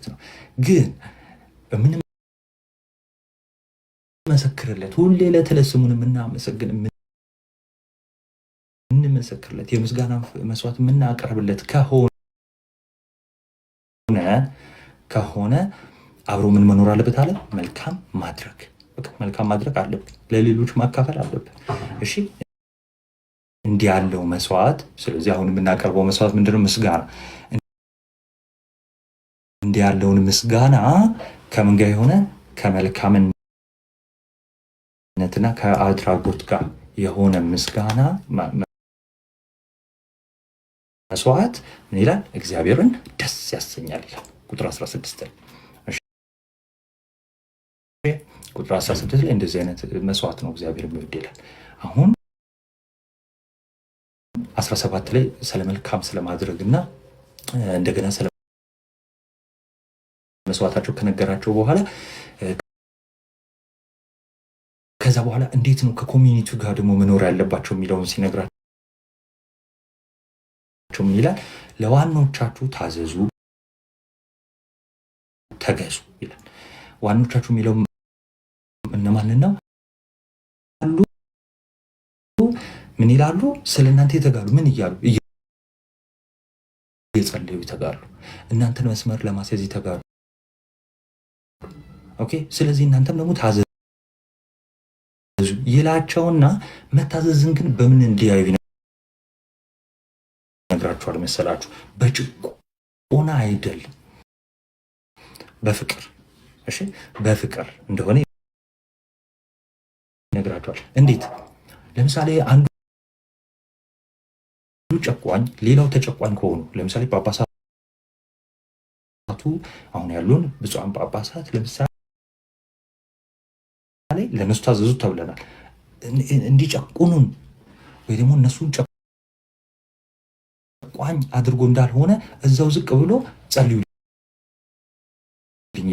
ነው። ግን የምንመሰክርለት ሁሌ ዕለት ዕለት ስሙን የምንመሰክርለት የምስጋና መስዋዕት የምናቀርብለት ከሆነ አብሮ ምን መኖር አለበት አለ? መልካም ማድረግ አለብን። ለሌሎች ማካፈል አለብን። እሺ እንዲህ ያለው መስዋዕት። ስለዚህ አሁን የምናቀርበው መስዋዕት ምንድነው? ምስጋና። እንዲህ ያለውን ምስጋና ከምን ጋር የሆነ ከመልካምነትና ከአድራጎት ጋር የሆነ ምስጋና መስዋዕት ምን ይላል? እግዚአብሔርን ደስ ያሰኛል ይላል ቁጥር 16 ላይ። ቁጥር 16 ላይ እንደዚህ አይነት መስዋዕት ነው እግዚአብሔር የሚወድ ይላል። አሁን 17 ላይ ስለ መልካም ስለማድረግ እና እንደገና ስለ መስዋዕታቸው ከነገራቸው በኋላ ከዛ በኋላ እንዴት ነው ከኮሚኒቲው ጋር ደግሞ መኖር ያለባቸው የሚለውን ሲነግራቸው ምን ይላል? ለዋኖቻችሁ ታዘዙ፣ ተገዙ ይላል። ዋኖቻችሁ የሚለው እነማንን ነው? ምን ይላሉ? ስለ እናንተ የተጋሉ ምን እያሉ እየጸለዩ ይተጋሉ። እናንተን መስመር ለማስያዝ ይተጋሉ። ኦኬ። ስለዚህ እናንተም ደግሞ ታዘዙ ይላቸውና መታዘዝን ግን በምን እንዲያዩ ይነግራቸዋል መሰላችሁ? በጭቆና አይደለም፣ በፍቅር። እሺ፣ በፍቅር እንደሆነ ይነግራቸዋል። እንዴት? ለምሳሌ አንዱ ጨቋኝ ሌላው ተጨቋኝ ከሆኑ ለምሳሌ ጳጳሳቱ አሁን ያሉን ብፁዓን ጳጳሳት ለምሳሌ ለነሱ ታዘዙ ተብለናል። እንዲጨቁኑን ወይ ደግሞ እነሱን ጨቋኝ አድርጎ እንዳልሆነ እዛው ዝቅ ብሎ ጸልዩልኝ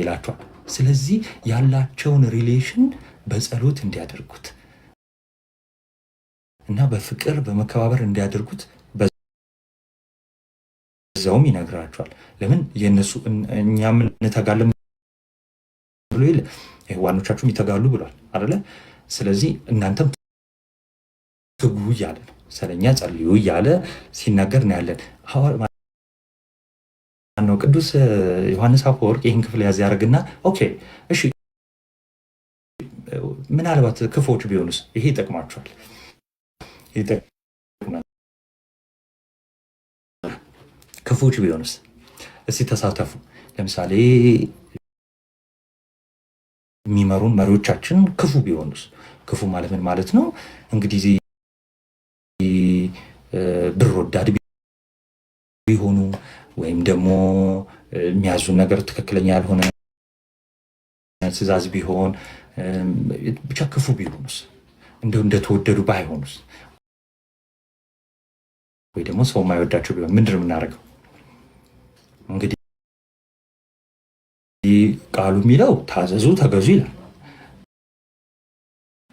ይላቸዋል። ስለዚህ ያላቸውን ሪሌሽን በጸሎት እንዲያደርጉት እና በፍቅር በመከባበር እንዲያደርጉት በዛውም ይነግራቸዋል። ለምን የነሱ እኛም እንተጋለን ብሎ ይል ዋኖቻችሁም ይተጋሉ ብሏል አይደለ? ስለዚህ እናንተም ትጉ እያለ ነው። ስለኛ ጸልዩ እያለ ሲናገር ነው ያለን። ነው ቅዱስ ዮሐንስ አፈወርቅ ይህን ክፍል ያዝ ያደርግና ኦኬ እሺ ምናልባት ክፎች ቢሆኑስ? ይሄ ይጠቅማቸዋል። ክፎች ቢሆኑስ? እስቲ ተሳተፉ። ለምሳሌ የሚመሩን መሪዎቻችን ክፉ ቢሆኑስ? ክፉ ማለት ምን ማለት ነው? እንግዲህ ብር ወዳድ ቢሆኑ ወይም ደግሞ የሚያዙን ነገር ትክክለኛ ያልሆነ ትዕዛዝ ቢሆን ብቻ ክፉ ቢሆኑስ? እንደተወደዱ ባይሆኑስ? ወይ ደግሞ ሰው የማይወዳቸው ቢሆን ምንድን ነው የምናደርገው? እንግዲህ ቃሉ የሚለው ታዘዙ፣ ተገዙ ይላል።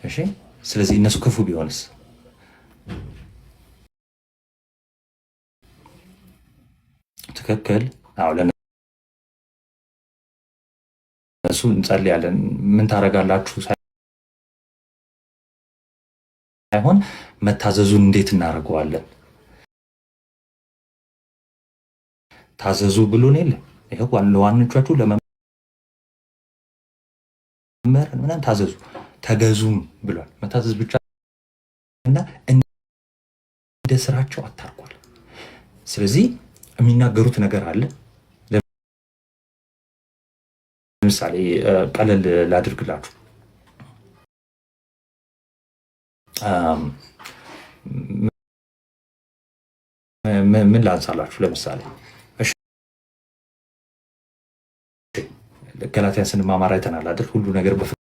እሺ፣ ስለዚህ እነሱ ክፉ ቢሆንስ? ትክክል። አዎ፣ ለነሱ እንጸልያለን። ምን ታደርጋላችሁ ሳይሆን መታዘዙን እንዴት እናደርገዋለን? ታዘዙ ብሎን የለ ይሄ ለዋኖቻችሁ ለመመር ምናምን ታዘዙ ተገዙም ብሏል። መታዘዝ ብቻ እና እንደ ስራቸው አታርጓል። ስለዚህ የሚናገሩት ነገር አለ። ለምሳሌ ቀለል ላድርግላችሁ። ምን ላንሳላችሁ? ለምሳሌ ገላትያን ስንማማር አይተናል አይደል? ሁሉ ነገር በፍቅር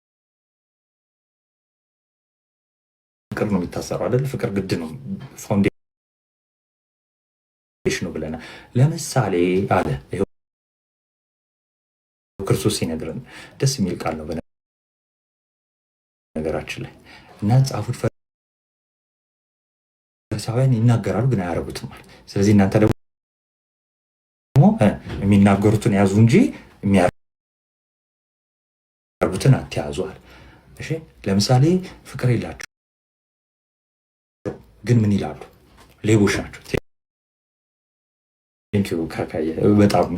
ነው የሚታሰረው አይደል? ፍቅር ግድ ነው፣ ፋውንዴሽን ነው ብለናል። ለምሳሌ አለ ክርስቶስ ሲነግረን ደስ የሚል ቃል ነው በነገራችን ላይ እና ጻፉት ፈሪሳውያን ይናገራሉ ግን አያረጉትም ማለት። ስለዚህ እናንተ ደግሞ የሚናገሩትን ያዙ እንጂ የሚያረጉትን አትያዙዋል። እሺ ለምሳሌ ፍቅር የላቸው ግን ምን ይላሉ? ሌቦች ናቸው።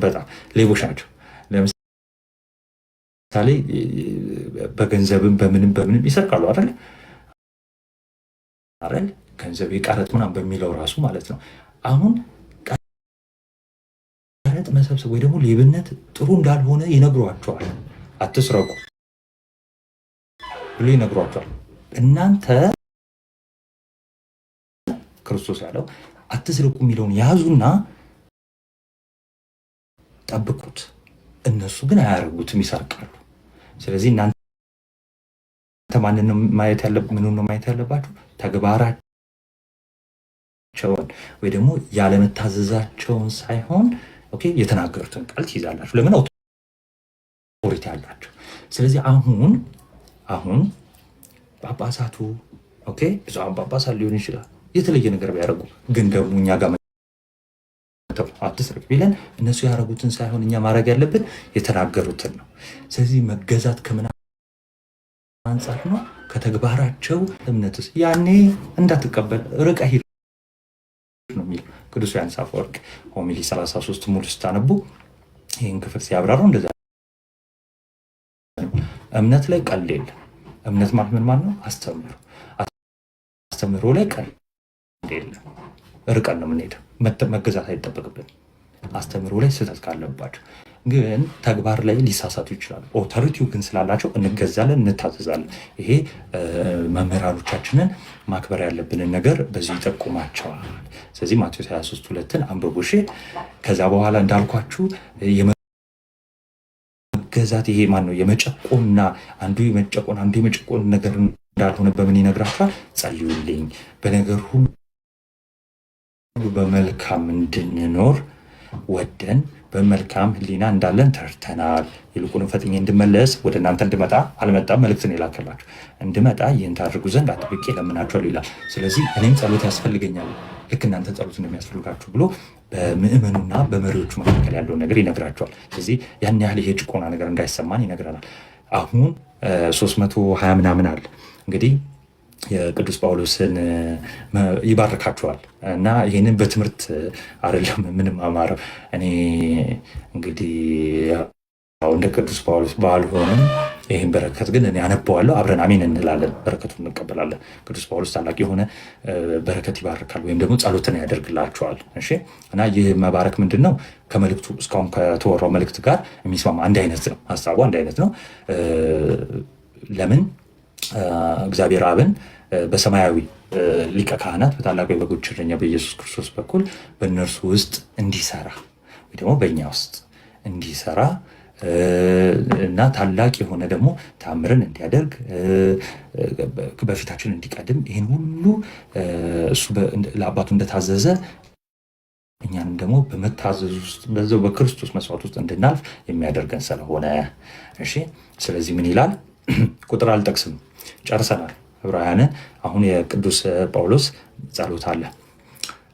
በጣም ሌቦች ናቸው። ለምሳሌ በገንዘብም በምንም ይሰርቃሉ አይደል? ገንዘብ የቀረጥ ምናምን በሚለው ራሱ ማለት ነው። አሁን ቀረጥ መሰብሰብ ወይ ደግሞ ሌብነት ጥሩ እንዳልሆነ ይነግሯቸዋል። አትስረቁ ብሎ ይነግሯቸዋል። እናንተ ክርስቶስ ያለው አትስረቁ የሚለውን ያዙና ጠብቁት። እነሱ ግን አያደርጉትም፣ ይሰርቃሉ። ስለዚህ እናንተ ምኑን ነው ማየት ያለባችሁ? ተግባራቸውን ወይ ደግሞ ያለመታዘዛቸውን ሳይሆን የተናገሩትን ቃል ትይዛላችሁ። ለምን? ኦቶሪቲ አላቸው። ስለዚህ አሁን ጳጳሳቱ ብፁዓን ጳጳሳት ሊሆን ይችላል የተለየ ነገር ቢያደርጉ ግን ደግሞ እኛ ጋር አትስረቅ ቢለን እነሱ ያደረጉትን ሳይሆን እኛ ማድረግ ያለብን የተናገሩትን ነው። ስለዚህ መገዛት ከምን አንጻር ነው? ከተግባራቸው እምነትስ ያኔ እንዳትቀበል ርቀህ ሂድ ነው የሚል ቅዱስ ዮሐንስ አፈወርቅ ሆሚሊ 33 ሙሉ ስታነቡ ይህን ክፍል ሲያብራሩ እንደዛ እምነት ላይ ቀልድ የለም። እምነት ማለት ምን ማለት ነው? አስተምህሮ ላይ ቀልድ የለም። ርቀን ነው የምንሄደው። መገዛት አይጠበቅብን። አስተምህሮ ላይ ስህተት ካለባቸው ግን ተግባር ላይ ሊሳሳቱ ይችላሉ። ኦቶሪቲው ግን ስላላቸው እንገዛለን፣ እንታዘዛለን። ይሄ መምህራኖቻችንን ማክበር ያለብንን ነገር በዚህ ይጠቁማቸዋል። ስለዚህ ማቴዎስ 23:2 አንብቡ። ከዛ በኋላ እንዳልኳችሁ የመገዛት ይሄ ማን ነው የመጨቆንና አንዱ የመጨቆን ነገር እንዳልሆነ በምን ይነግራችኋል? ጸልዩልኝ በነገር ሁሉ በመልካም እንድንኖር ወደን በመልካም ሕሊና እንዳለን ተርተናል። ይልቁንም ፈጥኜ እንድመለስ ወደ እናንተ እንድመጣ አልመጣም፣ መልእክትን የላከላችሁ እንድመጣ ይህን ታደርጉ ዘንድ አጥብቄ እለምናችኋለሁ ይላል። ስለዚህ እኔም ጸሎት ያስፈልገኛል ልክ እናንተ ጸሎት እንደሚያስፈልጋችሁ ብሎ በምእመኑና በመሪዎቹ መካከል ያለውን ነገር ይነግራቸዋል። ስለዚህ ያን ያህል ይሄ ጭቆና ነገር እንዳይሰማን ይነግረናል። አሁን 320 ምናምን አለ እንግዲህ የቅዱስ ጳውሎስን ይባርካቸዋል እና ይህንን በትምህርት አይደለም ምንም አማረው። እኔ እንግዲህ እንደ ቅዱስ ጳውሎስ ባልሆንም ይህን በረከት ግን እኔ አነበዋለሁ። አብረን አሜን እንላለን፣ በረከቱን እንቀበላለን። ቅዱስ ጳውሎስ ታላቅ የሆነ በረከት ይባርካል ወይም ደግሞ ጸሎትን ያደርግላቸዋል። እሺ እና ይህ መባረክ ምንድን ነው? ከመልእክቱ እስካሁን ከተወራው መልእክት ጋር የሚስማማ አንድ አይነት ነው፣ ሀሳቡ አንድ አይነት ነው። ለምን እግዚአብሔር አብን በሰማያዊ ሊቀ ካህናት በታላቁ የበጎች እረኛ በኢየሱስ ክርስቶስ በኩል በእነርሱ ውስጥ እንዲሰራ ወይ ደግሞ በእኛ ውስጥ እንዲሰራ እና ታላቅ የሆነ ደግሞ ተአምርን እንዲያደርግ በፊታችን እንዲቀድም ይህን ሁሉ እሱ ለአባቱ እንደታዘዘ እኛንም ደግሞ በመታዘዝ ውስጥ በዛው በክርስቶስ መስዋዕት ውስጥ እንድናልፍ የሚያደርገን ስለሆነ እሺ። ስለዚህ ምን ይላል? ቁጥር አልጠቅስም፣ ጨርሰናል ዕብራውያንን። አሁን የቅዱስ ጳውሎስ ጸሎት አለ።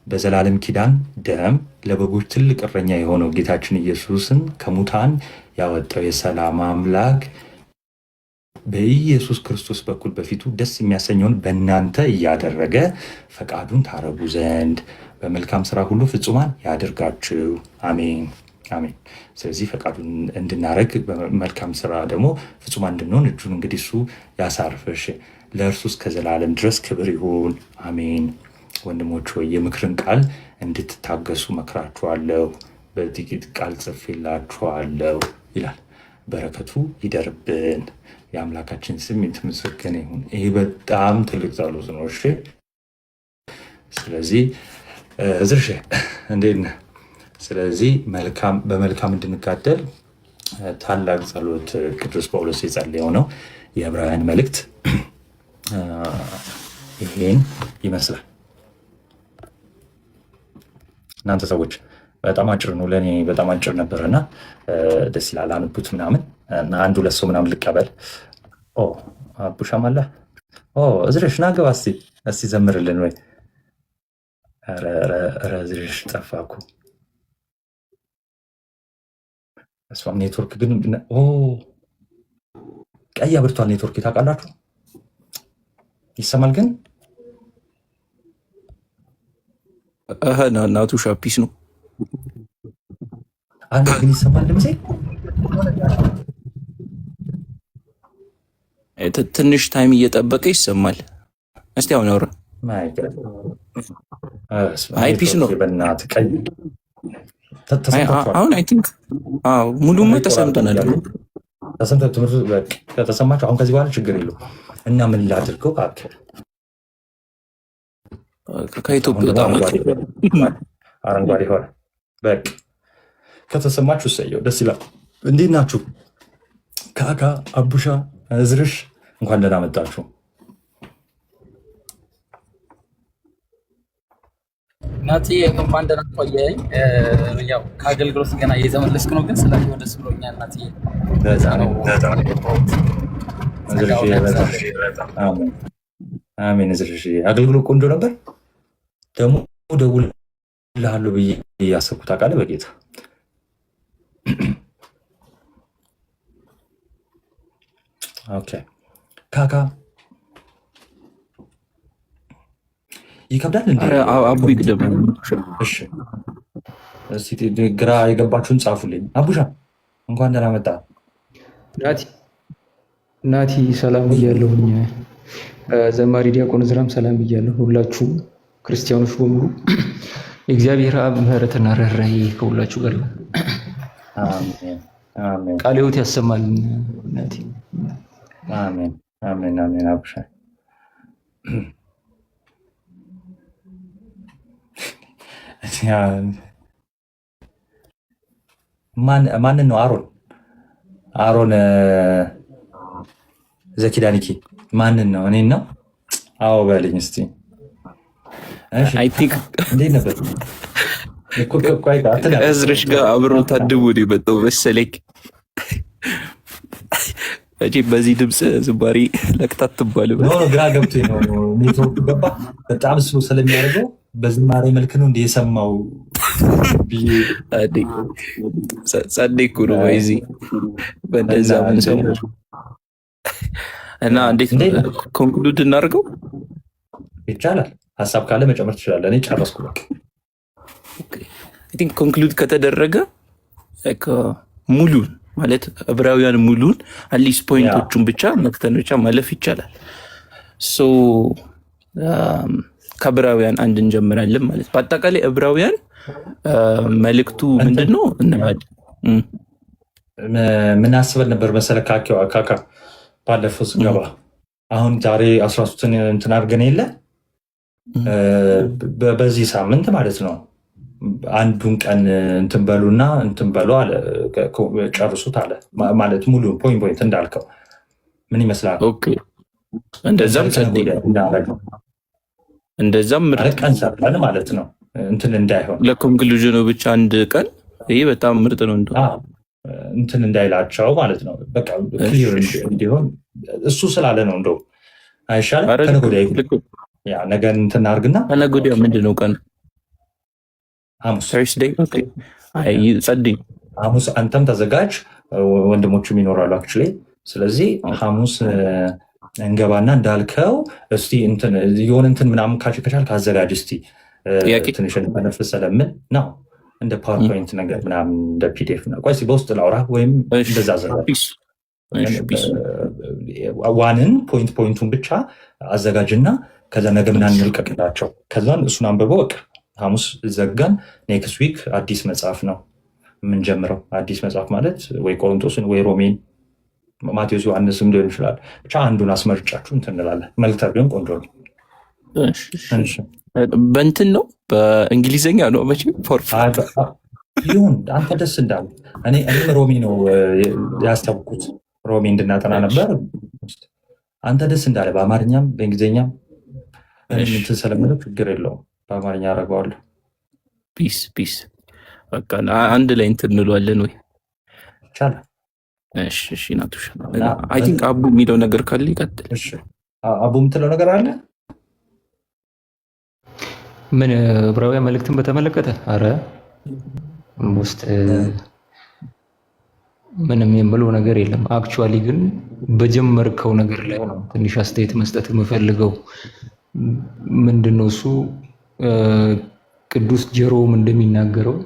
በዘላለም ኪዳን ደም ለበጎች ትልቅ እረኛ የሆነው ጌታችን ኢየሱስን ከሙታን ያወጣው የሰላም አምላክ በኢየሱስ ክርስቶስ በኩል በፊቱ ደስ የሚያሰኘውን በእናንተ እያደረገ ፈቃዱን ታረጉ ዘንድ በመልካም ስራ ሁሉ ፍጹማን ያደርጋችሁ። አሜን አሜን። ስለዚህ ፈቃዱን እንድናረግ በመልካም ስራ ደግሞ ፍጹማን እንድንሆን እጁን እንግዲህ እሱ ያሳርፍሽ። ለእርሱ እስከ ዘላለም ድረስ ክብር ይሁን አሜን። ወንድሞች ሆይ የምክርን ቃል እንድትታገሱ መክራችኋለሁ፣ በጥቂት ቃል ጽፌላችኋለሁ ይላል። በረከቱ ይደርብን። የአምላካችን ስም የተመሰገነ ይሁን። ይሄ በጣም ትልቅ ጸሎት ነው። እሺ ስለዚህ ዝርሽ እንዴት ነህ? ስለዚህ በመልካም እንድንጋደል ታላቅ ጸሎት ቅዱስ ጳውሎስ የጸለየው ነው። የዕብራውያን መልእክት ይሄን ይመስላል። እናንተ ሰዎች በጣም አጭር ነው፣ ለእኔ በጣም አጭር ነበረና ደስ ይላል። አንቡት ምናምን እና አንድ ሁለት ሰው ምናምን ልቀበል። አቡሻም አለ እዝረሽ ና ገባ እስቲ ዘምርልን ወይ ኧረ ዝርሽ ጠፋ እኮ እሷም ኔትወርክ ግን ቀይ አብርቷል። ኔትወርክ ታውቃላችሁ? ይሰማል ግን እናቱ ሻፒስ ነው አንድ ግን ይሰማል ድምጼ ትንሽ ታይም እየጠበቀ ይሰማል። እስቲ አሁን አውራ። አይ ፒስ ነው አሁን አይ ቲንክ ሙሉማ ተሰምተናል። ከተሰማችሁ አሁን ከዚህ በኋላ ችግር የለውም እና ምን ላድርገው? ከኢትዮጵያ በጣም አረንጓዴ ሆነ። በቃ ከተሰማችሁ እሰየው፣ ደስ ይላል። እንዴት ናችሁ? ካካ አቡሻ እዝርሽ እንኳን ደህና መጣችሁ። ናቲ እንኳን ደህና ቆየኝ። ያው ከአገልግሎት ገና እየተመለስኩ ነው፣ ግን ስለዚህ ደስ ብሎኛል ናቲ። አሜን። እዝርሽ አገልግሎት ቆንጆ ነበር። ደግሞ እደውልልሃለሁ ብዬ እያሰብኩት አውቃለህ በጌታ ኦኬ። ካካ ይከብዳል እንዴ? አቡ ይቅደም። እሺ እስቲ ግራ የገባችሁን ጻፉልኝ። አቡሻ እንኳን ደህና መጣ። ናቲ ሰላም እያለሁኝ፣ ዘማሪ ዲያቆን ዝራም ሰላም እያለሁ፣ ሁላችሁ ክርስቲያኖች በሙሉ የእግዚአብሔር አብ ምሕረትና ርኅራኄ ከሁላችሁ ጋር ነው። ቃለ ሕይወት ያሰማልን ናቲ። አሜን አሜን አሜን። አቡሻ ማንን ነው? አሮን ዘኪዳኒኪ ማንን ነው? እኔን ነው? አዎ በልኝ እስቲ። እንዴት ነበር? ከእዝርሽ ጋር አብሮ ታድቦ ነው የመጣው መሰለኝ። በዚህ ድምፅ ዝማሬ ለቅጣት ትባል ግራ ገብቶኝ ነው። ኔትወርክ ገባ በጣም ስሎ ስለሚያደርገው በዝማሬ መልክ ነው እንደ የሰማው ጸደይ እኮ ነው በዚህ በእንደዛ ምን ሰው እና እንዴት ኮንክሉድ እናደርገው ይቻላል። ሀሳብ ካለ መጨመር ትችላለህ። እኔ ጨረስኩ በቃ። አይ ቲንክ ኮንክሉድ ከተደረገ ሙሉን ማለት ዕብራውያን ሙሉን አትሊስት ፖይንቶቹን ብቻ መክተን ብቻ ማለፍ ይቻላል። ሶ ከዕብራውያን አንድ እንጀምራለን ማለት በአጠቃላይ ዕብራውያን መልእክቱ ምንድን ነው? ምን አስበን ነበር መሰለህ ካካ ባለፈው ስገባ አሁን ዛሬ 13ን እንትን አድርገን የለ በዚህ ሳምንት ማለት ነው አንዱን ቀን እንትን በሉና እንትን በሉ አለ፣ ጨርሱት አለ ማለት ሙሉ ፖይንት እንዳልከው ምን ይመስላል? እንደዛም ቀን ሰርተን ማለት ነው እንትን እንዳይሆን ለኮንክሉዥኑ ብቻ አንድ ቀን ይህ በጣም ምርጥ ነው እንትን እንዳይላቸው ማለት ነው። በቃ ክሊር እንዲሆን እሱ ስላለ ነው። እንደው አይሻልም? ከነገ ወዲያ ነገ እንትን አድርግና ከነገ ወዲያ ምንድን ነው ቀን? ሐሙስ ጸድይ ሐሙስ አንተም ተዘጋጅ፣ ወንድሞቹም ይኖራሉ አክቹዋሊ። ስለዚህ ሐሙስ እንገባና እንዳልከው እስቲ የሆነ እንትን ምናምን ከቻልክ አዘጋጅ እስቲ ትንሽ ነፍስ ስለምን ነው እንደ ፓወርፖይንት ነገር ምናምን እንደ ፒዲኤፍ ነው። ቆይ በውስጥ ላውራ ወይም እንደዛ አዘጋጅ። ዋንን ፖይንቱን ብቻ አዘጋጅና ከዛ ነገ ምናምን እንልቀቅላቸው። ከዛን እሱን አንብበው በቃ ሐሙስ ዘጋን። ኔክስት ዊክ አዲስ መጽሐፍ ነው የምንጀምረው። አዲስ መጽሐፍ ማለት ወይ ቆሮንቶስን ወይ ሮሜን፣ ማቴዎስ፣ ዮሐንስም ሊሆን ይችላል። ብቻ አንዱን አስመርጫችሁ እንትን እንላለን። መልክተር ቢሆን ቆንጆ ነው። በእንትን ነው በእንግሊዝኛ ነው መቼ ይሁን አንተ ደስ እንዳለ። እኔም ሮሜ ነው ያስታውቁት፣ ሮሜ እንድናጠና ነበር። አንተ ደስ እንዳለ በአማርኛም በእንግሊዝኛም እንትን ስለምለው ችግር የለውም። በአማርኛ አደርገዋለሁ። ፒስ በቃ አንድ ላይ እንትን እንለዋለን ወይ ይቻላል። እሺ ናቱሽ አይ ቲንክ አቡ የሚለው ነገር ካለ ይቀጥል። አቡ የምትለው ነገር አለ? ምን ዕብራውያን መልእክትን በተመለከተ አረ ኦልሞስት ምንም የምለው ነገር የለም። አክቹዋሊ ግን በጀመርከው ነገር ላይ ነው ትንሽ አስተያየት መስጠት የምፈልገው። ምንድነው እሱ ቅዱስ ጀሮም እንደሚናገረው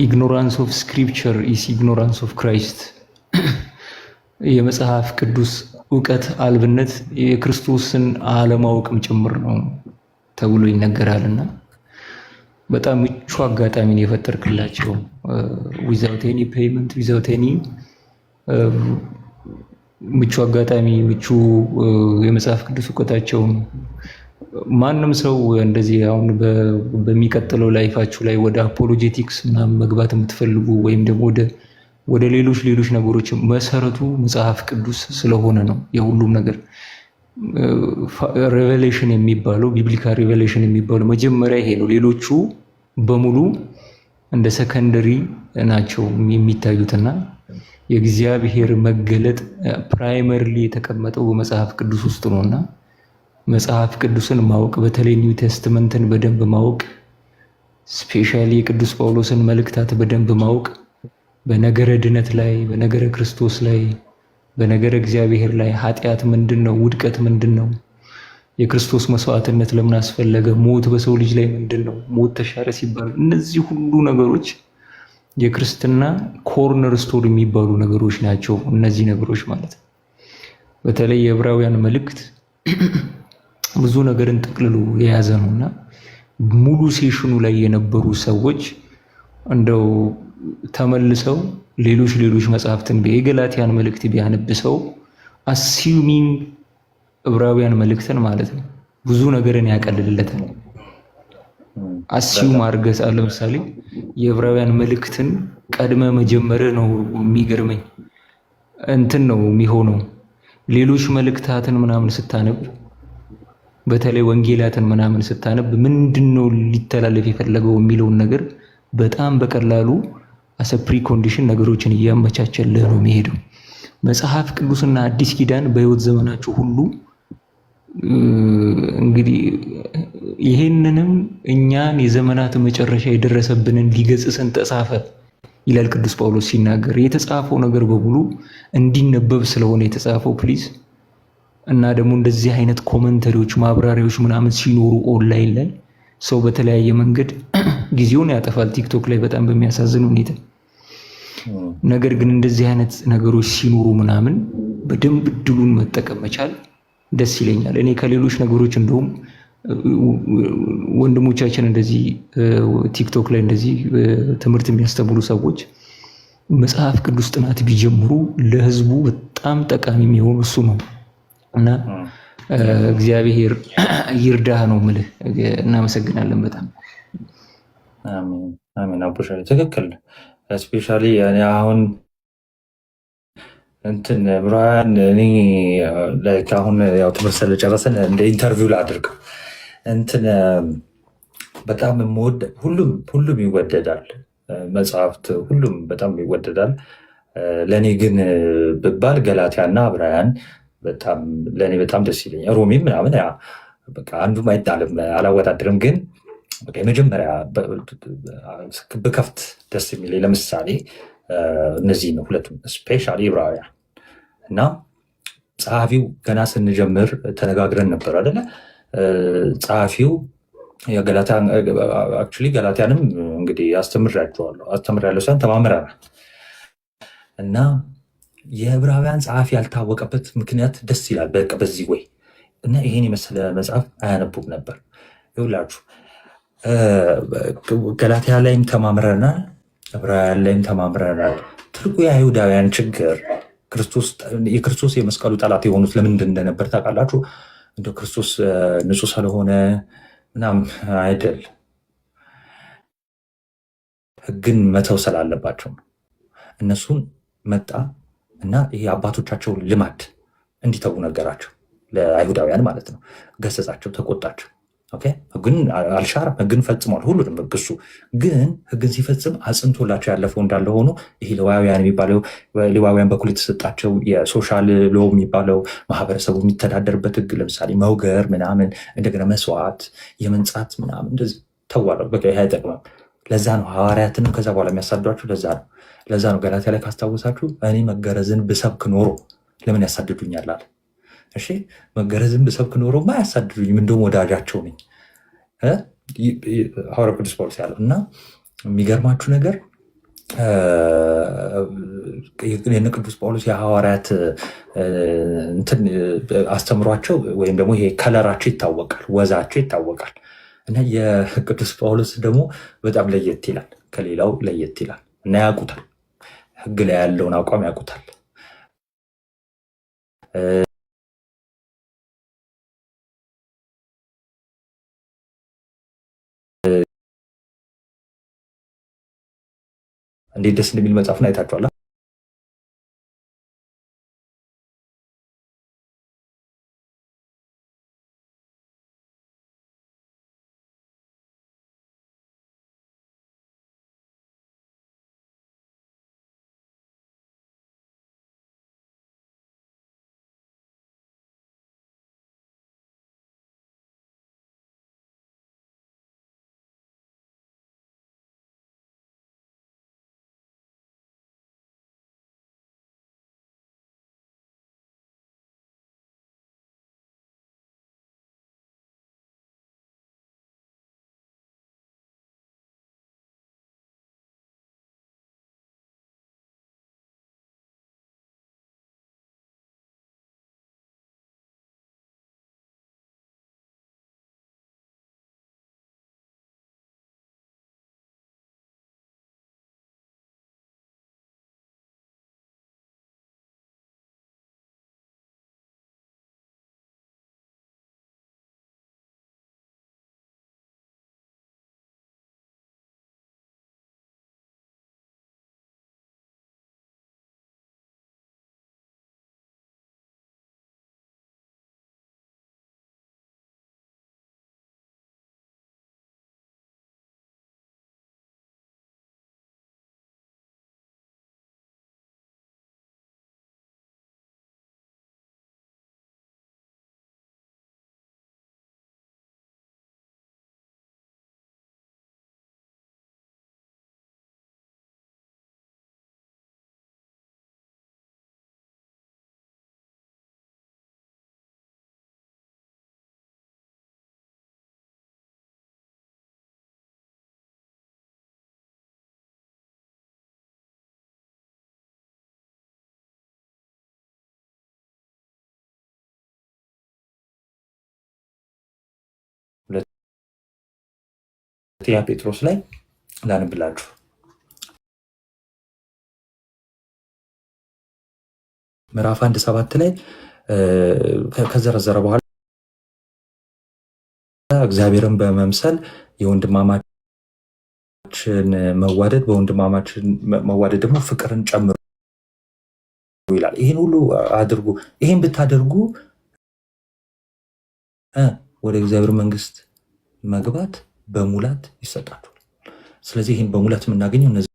ኢግኖራንስ ኦፍ ስክሪፕቸር ኢስ ኢግኖራንስ ኦፍ ክራይስት፣ የመጽሐፍ ቅዱስ እውቀት አልብነት የክርስቶስን አለማወቅም ጭምር ነው ተብሎ ይነገራልና በጣም ምቹ አጋጣሚን የፈጠርክላቸው ዊዛውት ኤኒ ፔይመንት ዊዛውት ኤኒ ምቹ አጋጣሚ ምቹ የመጽሐፍ ቅዱስ እውቀታቸውን ማንም ሰው እንደዚህ አሁን በሚቀጥለው ላይፋችሁ ላይ ወደ አፖሎጄቲክስ ምናምን መግባት የምትፈልጉ ወይም ደግሞ ወደ ሌሎች ነገሮች መሰረቱ መጽሐፍ ቅዱስ ስለሆነ ነው የሁሉም ነገር። ሬቨሌሽን የሚባለው ቢብሊካል ሬቨሌሽን የሚባለው መጀመሪያ ይሄ ነው። ሌሎቹ በሙሉ እንደ ሰከንደሪ ናቸው የሚታዩትና የእግዚአብሔር መገለጥ ፕራይመሪሊ የተቀመጠው በመጽሐፍ ቅዱስ ውስጥ ነውና መጽሐፍ ቅዱስን ማወቅ በተለይ ኒው ቴስትመንትን በደንብ ማወቅ ስፔሻሊ የቅዱስ ጳውሎስን መልእክታት በደንብ ማወቅ በነገረ ድነት ላይ በነገረ ክርስቶስ ላይ በነገረ እግዚአብሔር ላይ ኃጢአት ምንድነው? ውድቀት ምንድነው? የክርስቶስ መስዋዕትነት ለምን አስፈለገ? ሞት በሰው ልጅ ላይ ምንድነው? ሞት ተሻረ ሲባል እነዚህ ሁሉ ነገሮች የክርስትና ኮርነር ስቶር የሚባሉ ነገሮች ናቸው። እነዚህ ነገሮች ማለት በተለይ የዕብራውያን መልእክት ብዙ ነገርን ጠቅልሎ የያዘ ነውና ሙሉ ሴሽኑ ላይ የነበሩ ሰዎች እንደው ተመልሰው ሌሎች መጽሐፍትን የገላትያን መልእክት ቢያነብሰው አሲዩሚንግ ዕብራውያን መልእክትን ማለት ነው ብዙ ነገርን ያቀልልለታል። አሲዩም አድርገህ ለምሳሌ የዕብራውያን መልእክትን ቀድመ መጀመር ነው የሚገርመኝ እንትን ነው የሚሆነው። ሌሎች መልእክታትን ምናምን ስታነብ በተለይ ወንጌላትን ምናምን ስታነብ ምንድነው ሊተላለፍ የፈለገው የሚለውን ነገር በጣም በቀላሉ አሰ ፕሪ ኮንዲሽን ነገሮችን እያመቻቸልህ ነው የሚሄደው። መጽሐፍ ቅዱስና አዲስ ኪዳን በህይወት ዘመናችሁ ሁሉ እንግዲህ ይሄንንም እኛን የዘመናት መጨረሻ የደረሰብንን ሊገስጸን ተጻፈ ይላል ቅዱስ ጳውሎስ ሲናገር። የተጻፈው ነገር በሙሉ እንዲነበብ ስለሆነ የተጻፈው ፕሊዝ። እና ደግሞ እንደዚህ አይነት ኮመንተሪዎች ማብራሪያዎች ምናምን ሲኖሩ ኦንላይን ላይ ሰው በተለያየ መንገድ ጊዜውን ያጠፋል፣ ቲክቶክ ላይ በጣም በሚያሳዝን ሁኔታ። ነገር ግን እንደዚህ አይነት ነገሮች ሲኖሩ ምናምን በደንብ እድሉን መጠቀም መቻል ደስ ይለኛል። እኔ ከሌሎች ነገሮች እንደውም ወንድሞቻችን እንደዚህ ቲክቶክ ላይ እንደዚህ ትምህርት የሚያስተምሩ ሰዎች መጽሐፍ ቅዱስ ጥናት ቢጀምሩ ለህዝቡ በጣም ጠቃሚ የሚሆኑ እሱ ነው እና እግዚአብሔር ይርዳህ ነው የምልህ። እናመሰግናለን በጣም አሜን። አቡሻ ትክክል። ስፔሻሊ እኔ አሁን እንትን ብርሃን እኔ አሁን ያው ትምህርት ስለጨረሰን እንደ ኢንተርቪው ላድርገው እንትን በጣም የምወድ ሁሉም ይወደዳል፣ መጽሐፍት ሁሉም በጣም ይወደዳል። ለእኔ ግን ብባል ገላትያና ዕብራውያን በጣም ለእኔ በጣም ደስ ይለኛል። ሮሜም ምናምን በቃ አንዱም አይጣልም፣ አላወዳድርም። ግን የመጀመሪያ ብከፍት ደስ የሚለኝ ለምሳሌ እነዚህ ነው ሁለቱም፣ ስፔሻሊ ዕብራውያን እና ጸሐፊው ገና ስንጀምር ተነጋግረን ነበር አይደለ? ጸሐፊው ገላትያንም እንግዲህ አስተምሬያለሁ ሳይሆን ተማምረናል እና የዕብራውያን ጸሐፊ ያልታወቀበት ምክንያት ደስ ይላል። በቃ በዚህ ወይ እና ይሄን የመሰለ መጽሐፍ አያነቡም ነበር። ይኸውላችሁ ገላትያ ላይም ተማምረናል፣ ዕብራውያን ላይም ተማምረናል። ትልቁ የአይሁዳውያን ችግር የክርስቶስ የመስቀሉ ጠላት የሆኑት ለምንድን እንደነበር ታውቃላችሁ? እንደ ክርስቶስ ንጹሕ ስለሆነ ምናምን አይደል፣ ሕግን መተው ስላለባቸው ነው። እነሱን መጣ እና ይሄ አባቶቻቸውን ልማድ እንዲተዉ ነገራቸው፣ ለአይሁዳውያን ማለት ነው። ገሰጻቸው፣ ተቆጣቸው ኦኬ ህግን አልሻረም፣ ህግን ፈጽሟል። ሁሉንም ህግ እሱ ግን ህግን ሲፈጽም አጽንቶላቸው ያለፈው እንዳለ ሆኖ ይሄ ሌዋውያን የሚባለው ሌዋውያን በኩል የተሰጣቸው የሶሻል ሎ የሚባለው ማህበረሰቡ የሚተዳደርበት ህግ ለምሳሌ መውገር ምናምን፣ እንደገና መስዋዕት፣ የመንጻት ምናምን እንደዚህ ተዋለው። በቃ ይሄ አይጠቅምም። ለዛ ነው ሐዋርያትንም ከዛ በኋላ የሚያሳድዷቸው። ለዛ ነው ገላትያ ላይ ካስታወሳችሁ እኔ መገረዝን ብሰብክ ኖሮ ለምን ያሳድዱኛል አለ። እሺ መገረዝን ብሰብክ ኖሮማ አያሳድዱኝም፣ እንደውም ወዳጃቸው ነኝ ሐዋርያ ቅዱስ ጳውሎስ ያለው። እና የሚገርማችሁ ነገር የነ ቅዱስ ጳውሎስ የሐዋርያት እንትን አስተምሯቸው ወይም ደግሞ ይሄ ከለራቸው ይታወቃል፣ ወዛቸው ይታወቃል። እና የቅዱስ ጳውሎስ ደግሞ በጣም ለየት ይላል፣ ከሌላው ለየት ይላል። እና ያውቁታል፣ ህግ ላይ ያለውን አቋም ያውቁታል። እንዴት ደስ እንደሚል መጽሐፍን አይታችኋል። ሁለተኛ ጴጥሮስ ላይ ላንብላችሁ። ምዕራፍ 1:7 ላይ ከዘረዘረ በኋላ እግዚአብሔርን በመምሰል የወንድማማችን መዋደድ በወንድማማችን መዋደድ ደግሞ ፍቅርን ጨምሩ ይላል። ይህን ሁሉ አድርጉ፣ ይህን ብታደርጉ ወደ እግዚአብሔር መንግስት መግባት በሙላት ይሰጣችኋል። ስለዚህ ይህን በሙላት የምናገኘው እነዚህን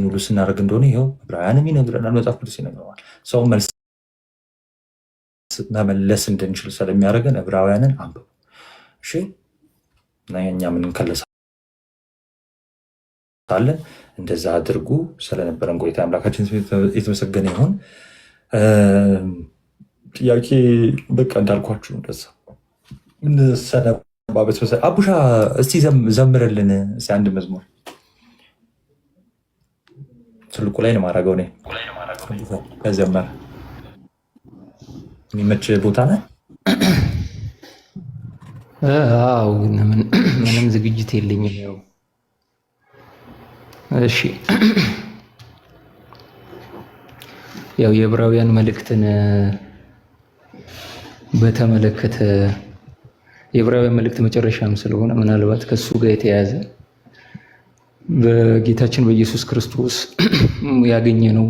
ሁሉ ስናደርግ እንደሆነ ይኸው ዕብራውያንም ይነግረናል፣ መጽሐፍ ቅዱስ ይነግረናል። ሰው መልስ መመለስ እንድንችል ስለሚያደርገን ዕብራውያንን አንብቡ። እሺ እና እኛ ምን እንከለሳለን? እንደዛ አድርጉ። ስለነበረን ቆይታ አምላካችን የተመሰገነ ይሁን። ጥያቄ በቃ እንዳልኳችሁ እንደዛ ሰነባበት መሰለኝ። አቡሻ እስቲ ዘምርልን እስቲ አንድ መዝሙር። ትልቁ ላይ ነው ማድረገው እኔ ከዘመረ የሚመች ቦታ ነህ? አዎ፣ ግን ምንም ዝግጅት የለኝም። ያው እሺ፣ ያው የዕብራውያን መልእክትን በተመለከተ የዕብራውያን መልእክት መጨረሻም ስለሆነ ምናልባት ከሱ ጋር የተያያዘ በጌታችን በኢየሱስ ክርስቶስ ያገኘነው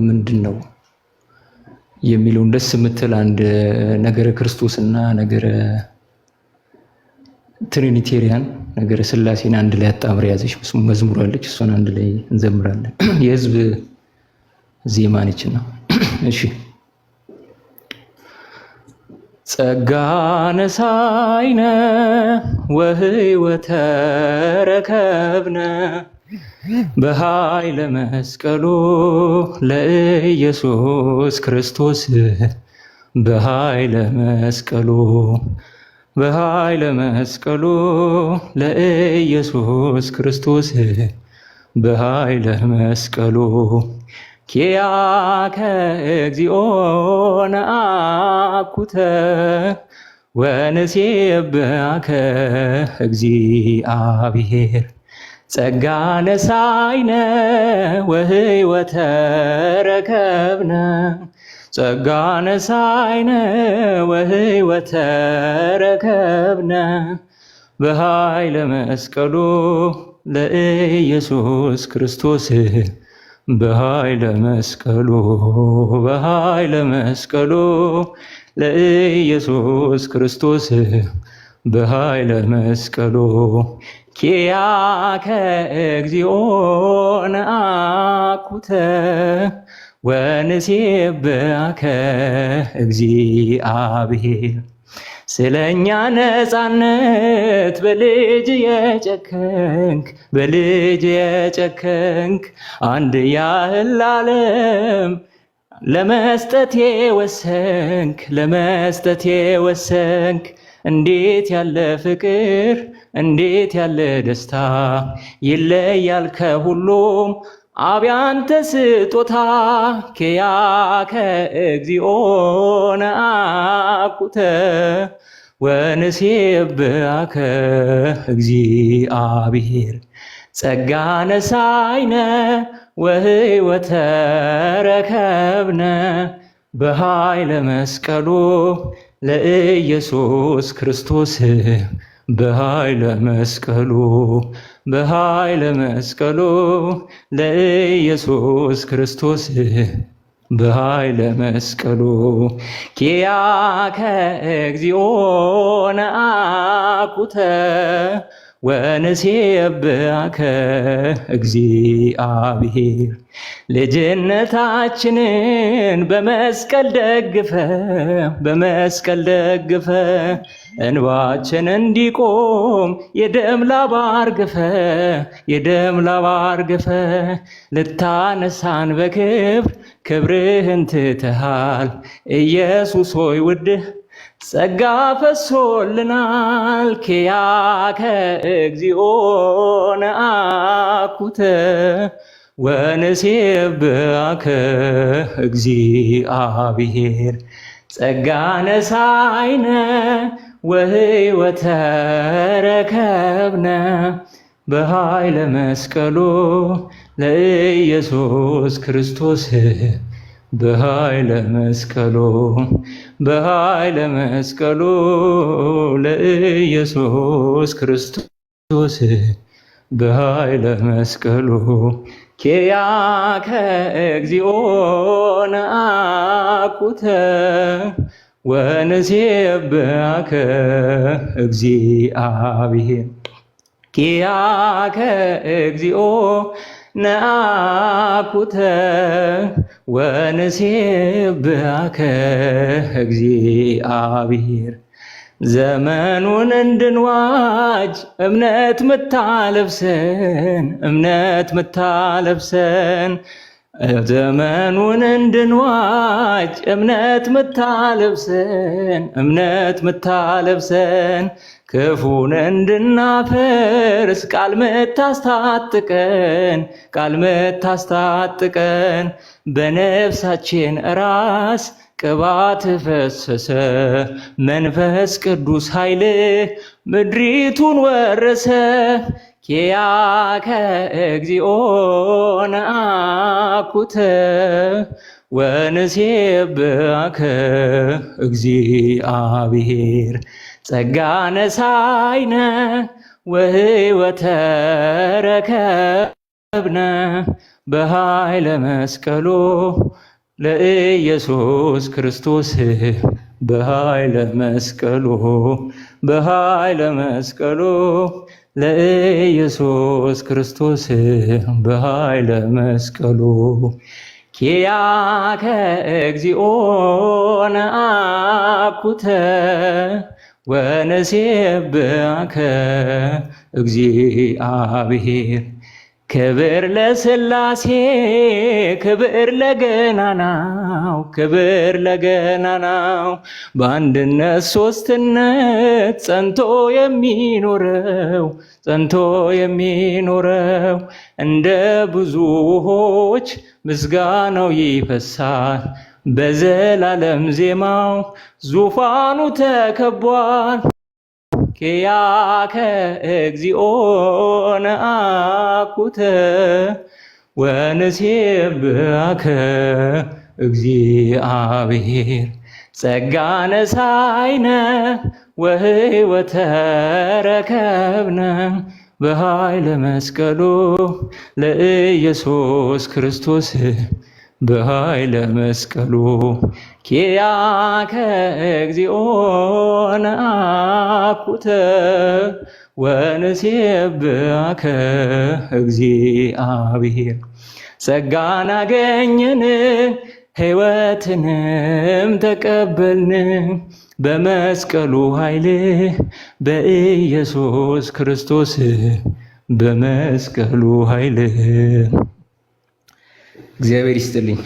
ምንድን ነው የሚለውን ደስ የምትል አንድ ነገረ ክርስቶስና ነገረ ትሪኒቴሪያን ነገረ ስላሴን አንድ ላይ አጣምር ያዘች መዝሙር አለች። እሷን አንድ ላይ እንዘምራለን። የህዝብ ዜማ ነች ነው። እሺ ጸጋ ነሳይነ ወህይወተ ረከብነ በኃይለ መስቀሉ ለኢየሱስ ክርስቶስ በኃይለ መስቀሉ በኃይለ መስቀሉ ለኢየሱስ ክርስቶስ በኃይለ መስቀሉ ኪያከ እግዚኦ ነአኩተ ወንሴብሐከ እግዚአብሔር ጸጋ ነሳይነ ወህይወተ ረከብነ ጸጋ ነሳይነ ወህይወተ ረከብነ በኃይለ መስቀሉ ለኢየሱስ ክርስቶስ በኃይለ መስቀሉ በኃይለ መስቀሉ ለኢየሱስ ክርስቶስ በኃይለ መስቀሉ ኪያከ እግዚኦ ነአኩተ ወንሴብሐከ እግዚአብሔር ስለኛ ነፃነት በልጅ የጨከንክ አንድያህን ለዓለም ለመስጠት የወሰንክ እንዴት ያለ ፍቅር እንዴት ያለ ደስታ ይለያል ከሁሉም አብ ያንተ ስጦታ ኪያከ እግዚኦ ነአኩተ ወንሴብሐከ እግዚአብሔር ጸጋ ነሳይነ ወህይወተ ረከብነ በኃይለ መስቀሉ ለኢየሱስ ክርስቶስ በኃይለ መስቀሉ በኃይለ መስቀሉ ለኢየሱስ ክርስቶስ በኃይለ መስቀሉ ኪያከ እግዚኦ ነአኩተ ወንሴብሐከ እግዚአብሔር ልጅነታችንን በመስቀል ደግፈ እንባችን እንዲቆም የደም ላብ አርግፈ ልታነሳን ክብርህን ትተሃል ኢየሱስ ሆይ ውድህ ጸጋ ፈሶልናል ኪያከ እግዚኦ ነአኩተ ወንሴብሐከ እግዚአብሔር ጸጋ ነሳይነ ወህይወተ ረከብነ በኃይለ መስቀሉ ለኢየሱስ ክርስቶስ በኃይለ መስቀሉ ለኢየሱስ ክርስቶስ በኃይለ መስቀሉ ኪያከ እግዚኦ ነአኩተ ወንሴብሐከ እግዚአብሔር ኪያከ እግዚኦ ነአኩተ ወንሴብሐከ እግዚአብሔር ዘመኑን እንድንዋጅ እምነት ምታለብሰን ዘመኑን እንድንዋጅ እምነት ምታለብሰን ክፉን እንድናፈርስ ቃል ምታስታጥቀን በነፍሳችን ራስ ቅባት ፈሰሰ መንፈስ ቅዱስ ኃይል ምድሪቱን ወረሰ ኪያከ እግዚኦ ነአኩተ ወንሴብሐከ እግዚአብሔር ጸጋ ነሳይነ ወህይወተ ረከብነ በኃይለ መስቀሉ ለኢየሱስ ክርስቶስ በኃይለ መስቀሉ በኃይለ መስቀሉ ለኢየሱስ ክርስቶስ በኃይለ መስቀሉ ኪያከ እግዚኦ ነአኩተ ወነሴብሐከ እግዚአብሔር ክብር ለሥላሴ ክብር ለገናናው ክብር ለገናናው በአንድነት ሦስትነት ጸንቶ የሚኖረው እንደ ብዙ ውኆች ምስጋናው ይፈሳል በዘላለም ዜማው ዙፋኑ ተከቧል። ኪያከ እግዚኦ ነአኩተ ወንሴብሐከ እግዚአብሔር ጸጋ ነሣኢነ ወሕይወተ ረከብነ በኃይለ መስቀሉ ለኢየሱስ ክርስቶስ በኃይለ መስቀሉ ኪያከ እግዚኦ ነአኩተ ወንሴብሐከ እግዚአብሔር ጸጋን አገኘን ሕይወትንም ተቀበልን በመስቀሉ ኃይል በኢየሱስ ክርስቶስ በመስቀሉ ኃይል። እግዚአብሔር ይስጥልኝ።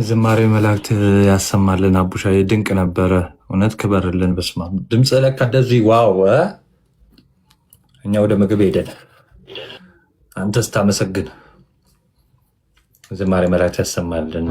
ዝማሬ መላእክት ያሰማልን። አቡሻዬ ድንቅ ነበረ። እውነት ክበርልን። በስመ አብ ድምፅ ለካ እንደዚህ ዋው! እኛ ወደ ምግብ ሄደን አንተ ስታመሰግን ዝማሬ መላእክት ያሰማልን።